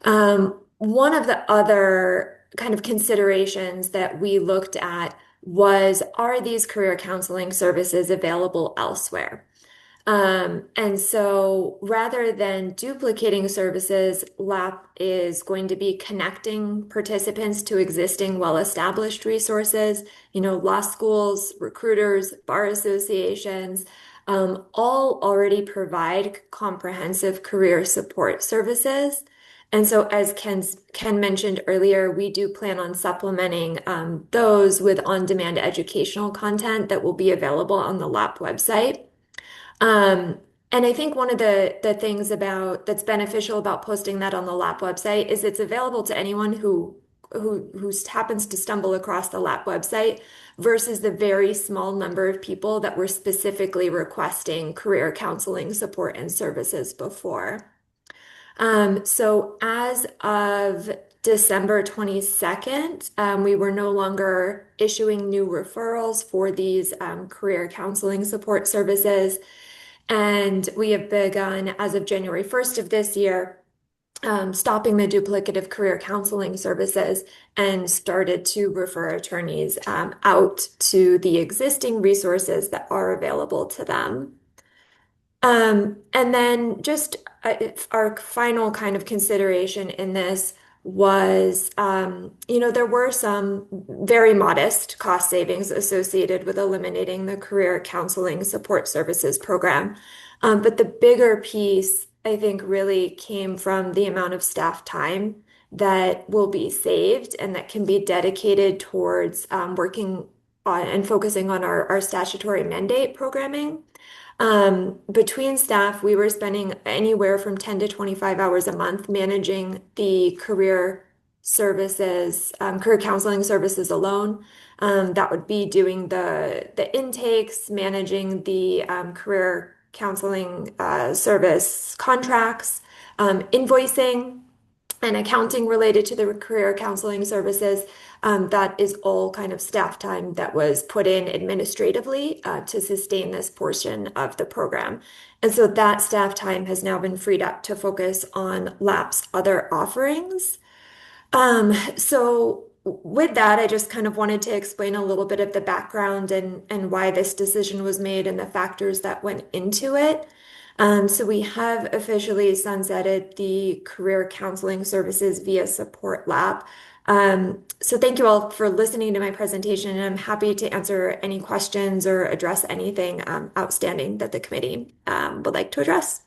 One of the other kind of considerations that we looked at was, are these career counseling services available elsewhere? And so rather than duplicating services, LAP is going to be connecting participants to existing well-established resources, law schools, recruiters, bar associations, all already provide comprehensive career support services. And so as Ken mentioned earlier, we do plan on supplementing those with on-demand educational content that will be available on the LAP website. And I think one of the things that's beneficial about posting that on the LAP website is it's available to anyone who happens to stumble across the LAP website versus the very small number of people that were specifically requesting career counseling support and services before. So as of December 22nd, we were no longer issuing new referrals for these career counseling support services. And we have begun, as of January 1st of this year, stopping the duplicative career counseling services and started to refer attorneys out to the existing resources that are available to them. And then just our final kind of consideration in this was, there were some very modest cost savings associated with eliminating the career counseling support services program. But the bigger piece, I think, really came from the amount of staff time that will be saved and that can be dedicated towards working on and focusing on our statutory mandate programming. Between staff, we were spending anywhere from 10 to 25 hours a month managing the career services, career counseling services alone. That would be doing the intakes, managing the career counseling service contracts, invoicing and accounting related to the career counseling services. That is all kind of staff time that was put in administratively to sustain this portion of the program. And so that staff time has now been freed up to focus on LAP's other offerings. So with that, I just kind of wanted to explain a little bit of the background and why this decision was made and the factors that went into it. So we have officially sunsetted the career counseling services via Support Lab. So thank you all for listening to my presentation, and I'm happy to answer any questions or address anything outstanding that the committee would like to address.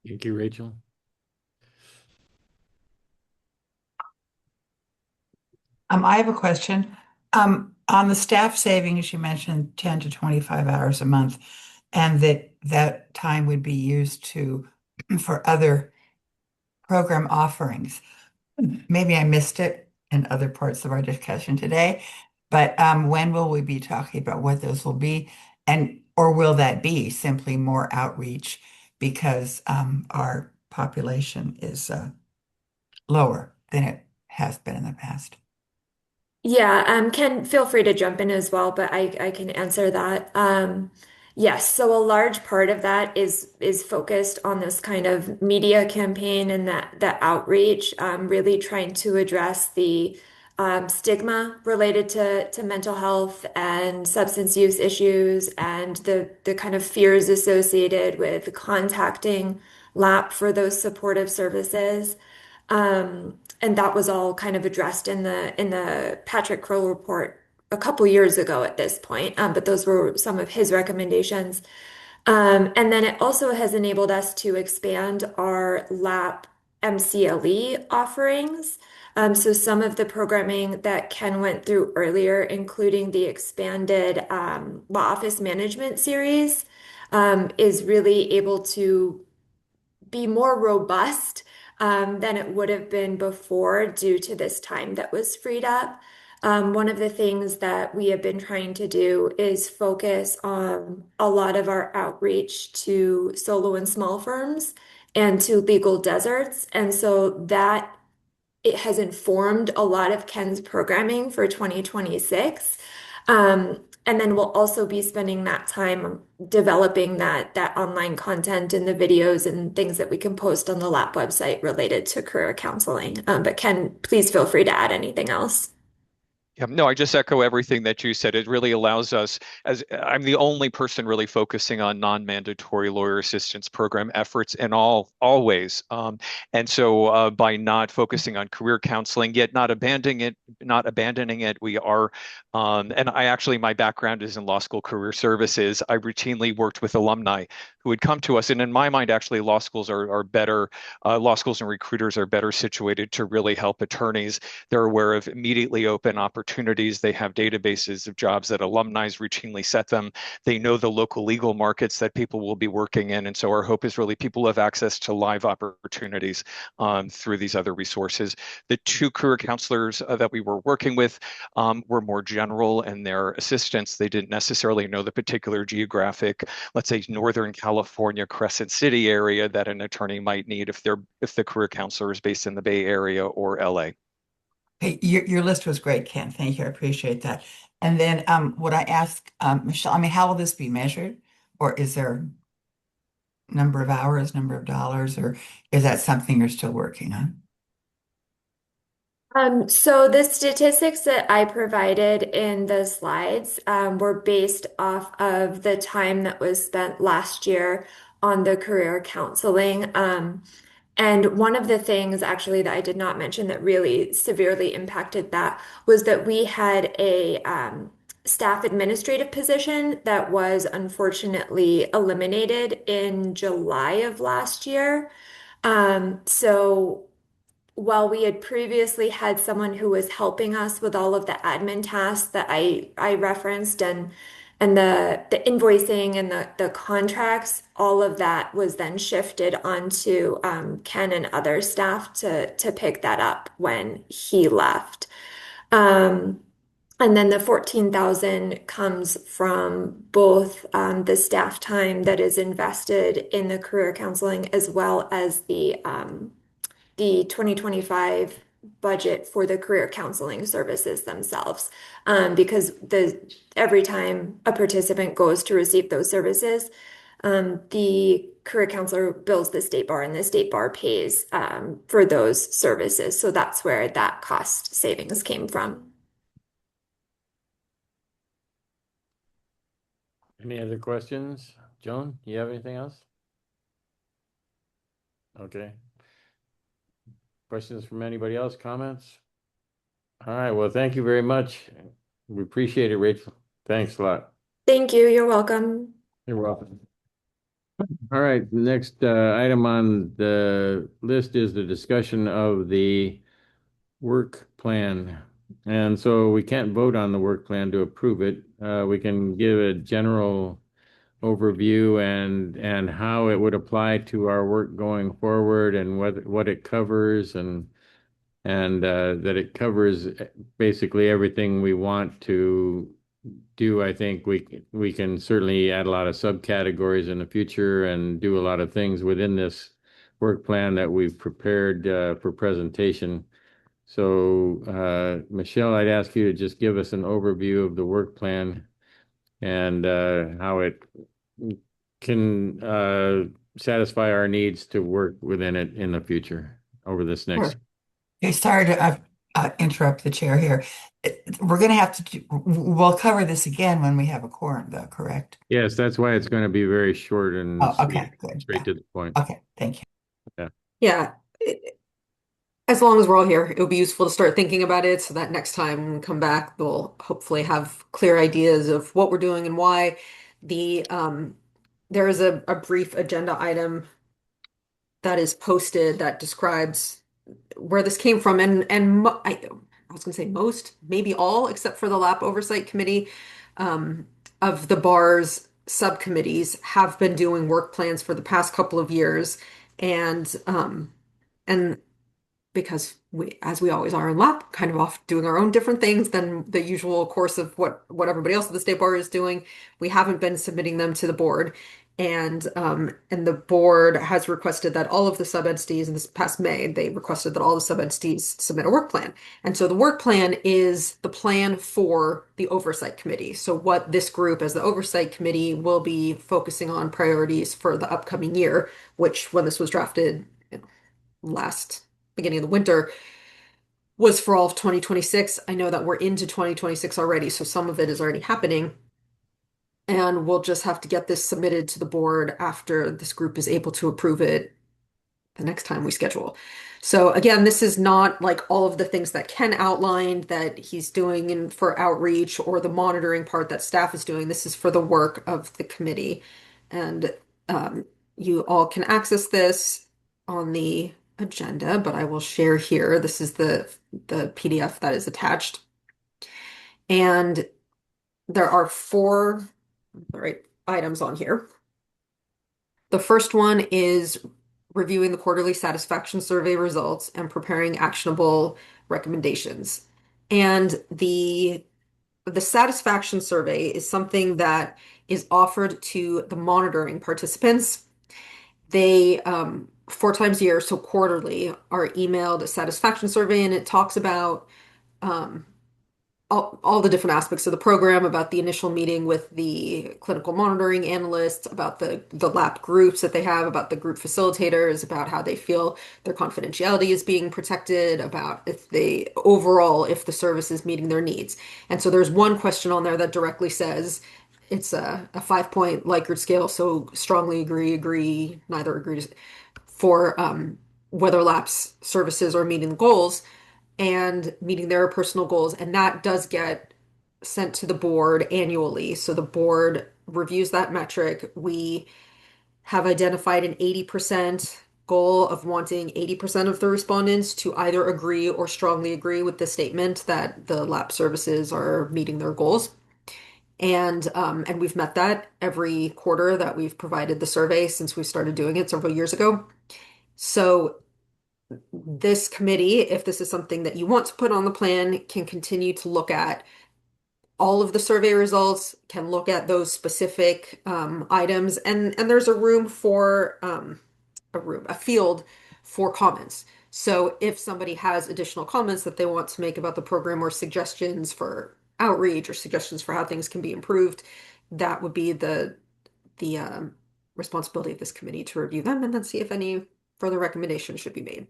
Thank you, Rachel. I have a question. On the staff savings, you mentioned 10 to 25 hours a month, and that time would be used for other program offerings. Maybe I missed it in other parts of our discussion today, but when will we be talking about what those will be? Or will that be simply more outreach because our population is lower than it has been in the past? Yeah, Ken, feel free to jump in as well, but I can answer that. Yes, so a large part of that is focused on this kind of media campaign and that outreach, really trying to address the stigma related to mental health and substance use issues and the kind of fears associated with contacting LAP for those supportive services. And that was all kind of addressed in the Patrick Crow report a couple years ago at this point. But those were some of his recommendations. And then it also has enabled us to expand our LAP MCLE offerings. So some of the programming that Ken went through earlier, including the expanded law office management series, is really able to be more robust than it would have been before due to this time that was freed up. One of the things that we have been trying to do is focus on a lot of our outreach to solo and small firms and to legal deserts. And so that it has informed a lot of Ken's programming for 2026. And then we'll also be spending that time developing that online content and the videos and things that we can post on the LAP website related to career counseling. But Ken, please feel free to add anything else. Yeah, no, I just echo everything that you said. It really allows us, as I'm the only person really focusing on non-mandatory lawyer assistance program efforts in all ways. And so by not focusing on career counseling, yet not abandoning it, we are, and I actually, my background is in law school career services. I routinely worked with alumni who would come to us. And in my mind, actually, law schools are better, law schools and recruiters are better situated to really help attorneys. They're aware of immediately open opportunities opportunities. They have databases of jobs that alumni routinely set them. They know the local legal markets that people will be working in. And so our hope is really people have access to live opportunities through these other resources. The two career counselors that we were working with were more general in their assistance. They didn't necessarily know the particular geographic, let's say Northern California, Crescent City area that an attorney might need if the career counselor is based in the Bay Area or LA. Hey, your list was great, Ken. Thank you. I appreciate that. And then would I ask Michelle, I mean, how will this be measured? Or is there number of hours, number of dollars, or is that something you're still working on? So the statistics that I provided in the slides were based off of the time that was spent last year on the career counseling. And one of the things actually that I did not mention that really severely impacted that was that we had a staff administrative position that was unfortunately eliminated in July of last year. So while we had previously had someone who was helping us with all of the admin tasks that I referenced and the invoicing and the contracts, all of that was then shifted onto Ken and other staff to pick that up when he left. And then the 14,000 comes from both the staff time that is invested in the career counseling as well as the 2025 budget for the career counseling services themselves. Because every time a participant goes to receive those services, the career counselor bills the state bar and the state bar pays for those services. So that's where that cost savings came from. Any other questions? Joan, you have anything else? Okay. Questions from anybody else? Comments? All right. Well, thank you very much. We appreciate it, Rachel. Thanks a lot. Thank you. You're welcome. You're welcome. All right. Next item on the list is the discussion of the work plan. And so we can't vote on the work plan to approve it. We can give a general overview and how it would apply to our work going forward and what it covers and that it covers basically everything we want to do. I think we can certainly add a lot of subcategories in the future and do a lot of things within this work plan that we've prepared for presentation. So, Michelle, I'd ask you to just give us an overview of the work plan and how it can satisfy our needs to work within it in the future over this next. Sure. Okay, sorry to interrupt the chair here. We're going to have to we'll cover this again when we have a quorum, though, correct? Yes, that's why it's going to be very short and okay, good. straight to the point. Okay, thank you. Yeah. Yeah. As long as we're all here, it would be useful to start thinking about it so that next time when we come back, we'll hopefully have clear ideas of what we're doing and why. There is a brief agenda item that is posted that describes where this came from, and I was going to say most, maybe all, except for the LAP Oversight Committee, of the bar's subcommittees have been doing work plans for the past couple of years, and because we, as we always are in LAP, kind of off doing our own different things than the usual course of what everybody else at the state bar is doing. We haven't been submitting them to the board. And the board has requested that all of the sub-entities in this past May, they requested that all the sub-entities submit a work plan. And so the work plan is the plan for the oversight committee. So what this group as the oversight committee will be focusing on priorities for the upcoming year, which when this was drafted last beginning of the winter was for all of 2026. I know that we're into 2026 already, so some of it is already happening. And we'll just have to get this submitted to the board after this group is able to approve it the next time we schedule. So again, this is not like all of the things that Ken outlined that he's doing for outreach or the monitoring part that staff is doing. This is for the work of the committee. And you all can access this on the agenda, but I will share here. This is the PDF that is attached. And there are four, right, items on here. The first one is reviewing the quarterly satisfaction survey results and preparing actionable recommendations. And the satisfaction survey is something that is offered to the monitoring participants. They, 4 times a year, so quarterly, are emailed a satisfaction survey, and it talks about um, all the different aspects of the program, about the initial meeting with the clinical monitoring analysts, about the lab groups that they have, about the group facilitators, about how they feel their confidentiality is being protected, about if they overall, if the service is meeting their needs. And so there's one question on there that directly says it's a 5-point Likert scale, so strongly agree, neither agree, for whether LAPS services are meeting goals and meeting their personal goals. And that does get sent to the board annually. So the board reviews that metric. We have identified an 80% goal of wanting 80% of the respondents to either agree or strongly agree with the statement that the lab services are meeting their goals. And we've met that every quarter that we've provided the survey since we started doing it several years ago. So this committee, if this is something that you want to put on the plan, can continue to look at all of the survey results, can look at those specific items, and there's a room for a field for comments. So if somebody has additional comments that they want to make about the program, or suggestions for outreach, or suggestions for how things can be improved, that would be the responsibility of this committee to review them and then see if any further recommendations should be made.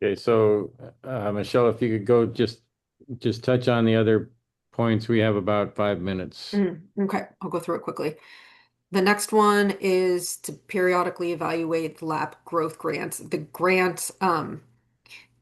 Okay, so Michelle, if you could go just touch on the other points. We have about 5 minutes. Okay, I'll go through it quickly. The next one is to periodically evaluate the lab growth grant. The grant,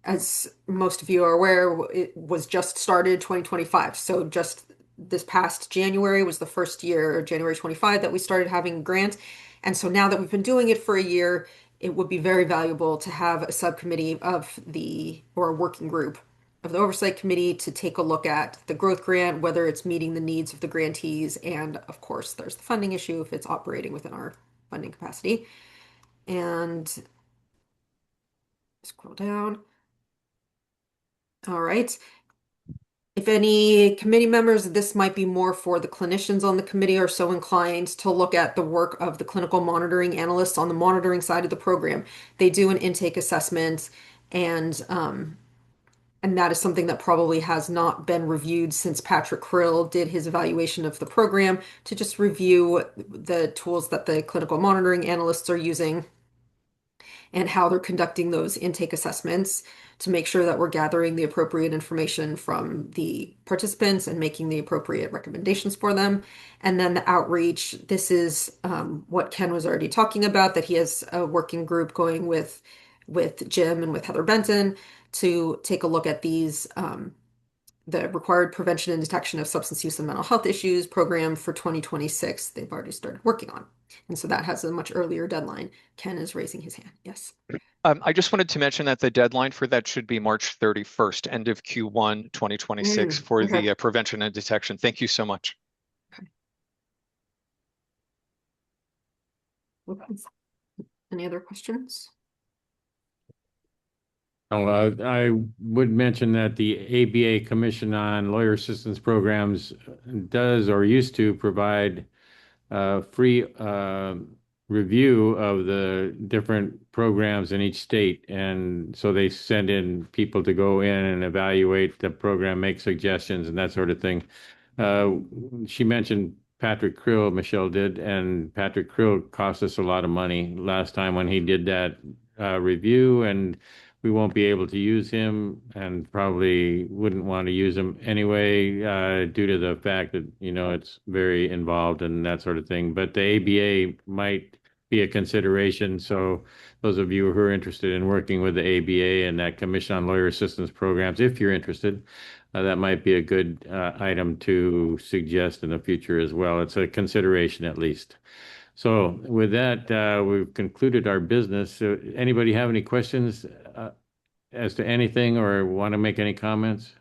as most of you are aware, it was just started 2025. So just this past January was the first year, January 25, that we started having a grant. And so now that we've been doing it for a year, it would be very valuable to have a subcommittee or a working group of the Oversight Committee to take a look at the growth grant, whether it's meeting the needs of the grantees. And of course, there's the funding issue if it's operating within our funding capacity. And scroll down. All right. If any committee members, this might be more for the clinicians on the committee, are so inclined to look at the work of the clinical monitoring analysts on the monitoring side of the program. They do an intake assessment, and that is something that probably has not been reviewed since Patrick Krill did his evaluation of the program, to just review the tools that the clinical monitoring analysts are using and how they're conducting those intake assessments, to make sure that we're gathering the appropriate information from the participants and making the appropriate recommendations for them. And then the outreach, this is what Ken was already talking about, that he has a working group going with Jim and with Heather Benton to take a look at these the required prevention and detection of substance use and mental health issues program for 2026. They've already started working on. And so that has a much earlier deadline. Ken is raising his hand. Yes. I just wanted to mention that the deadline for that should be March 31st, end of Q1 2026 for okay. the prevention and detection. Thank you so much. Okay. Any other questions? Oh, I would mention that the ABA Commission on Lawyer Assistance Programs does, or used to, provide free review of the different programs in each state. And so they send in people to go in and evaluate the program, make suggestions and that sort of thing. She mentioned Patrick Krill, Michelle did, and Patrick Krill cost us a lot of money last time when he did that review, and we won't be able to use him, and probably wouldn't want to use him anyway, due to the fact that, it's very involved and that sort of thing. But the ABA might be a consideration. So those of you who are interested in working with the ABA and that Commission on Lawyer Assistance Programs, if you're interested, that might be a good item to suggest in the future as well. It's a consideration at least. So with that, we've concluded our business. So anybody have any questions as to anything, or want to make any comments?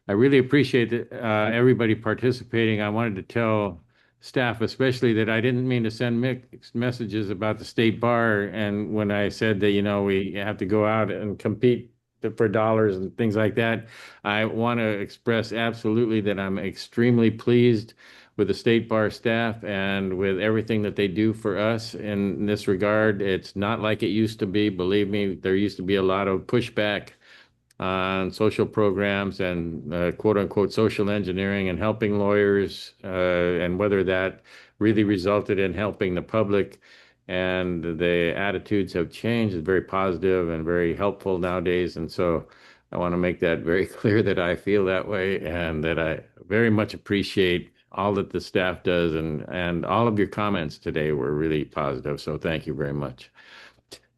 I really appreciate everybody participating. I wanted to tell staff especially that I didn't mean to send mixed messages about the state bar. And when I said that, we have to go out and compete for dollars and things like that, I want to express absolutely that I'm extremely pleased with the state bar staff and with everything that they do for us in this regard. It's not like it used to be. Believe me, there used to be a lot of pushback on social programs and quote unquote social engineering and helping lawyers, and whether that really resulted in helping the public. And the attitudes have changed. It's very positive and very helpful nowadays. And so I want to make that very clear that I feel that way and that I very much appreciate all that the staff does, and all of your comments today were really positive. So thank you very much.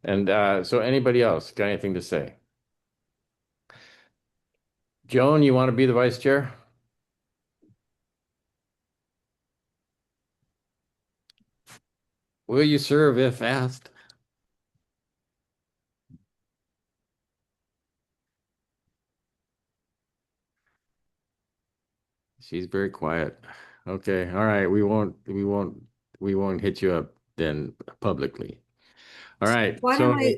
And so anybody else got anything to say? Joan, you want to be the vice chair? Will you serve if asked? She's very quiet. Okay, all right. We won't hit you up then publicly. All right. Why So don't I,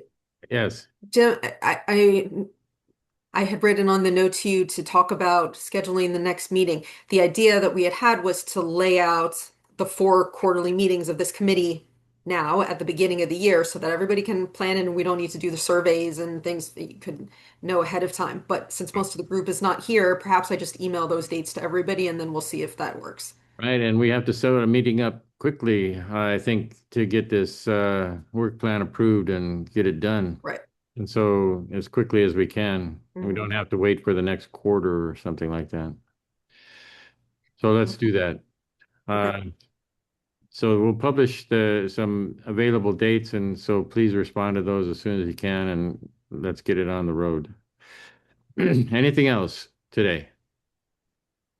yes. Jim, I had written on the note to you to talk about scheduling the next meeting. The idea that we had was to lay out the 4 quarterly meetings of this committee now at the beginning of the year so that everybody can plan and we don't need to do the surveys and things that you could know ahead of time. But since most of the group is not here, perhaps I just email those dates to everybody and then we'll see if that works. Right, and we have to set a meeting up quickly, I think, to get this work plan approved and get it done. Right. And so as quickly as we can, we Mhm. don't have to wait for the next quarter or something like that. So let's do that. Okay. So we'll publish some available dates, and so please respond to those as soon as you can, and let's get it on the road. Anything else today?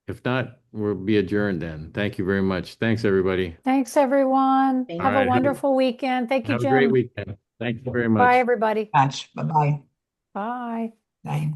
If not, we'll be adjourned then. Thank you very much. Thanks, everybody. Thanks, everyone. Thank All Have a right, wonderful weekend. Thank you, have a great Jim. weekend. Thank you very Bye, much. everybody. Much. Bye-bye. Bye. Bye.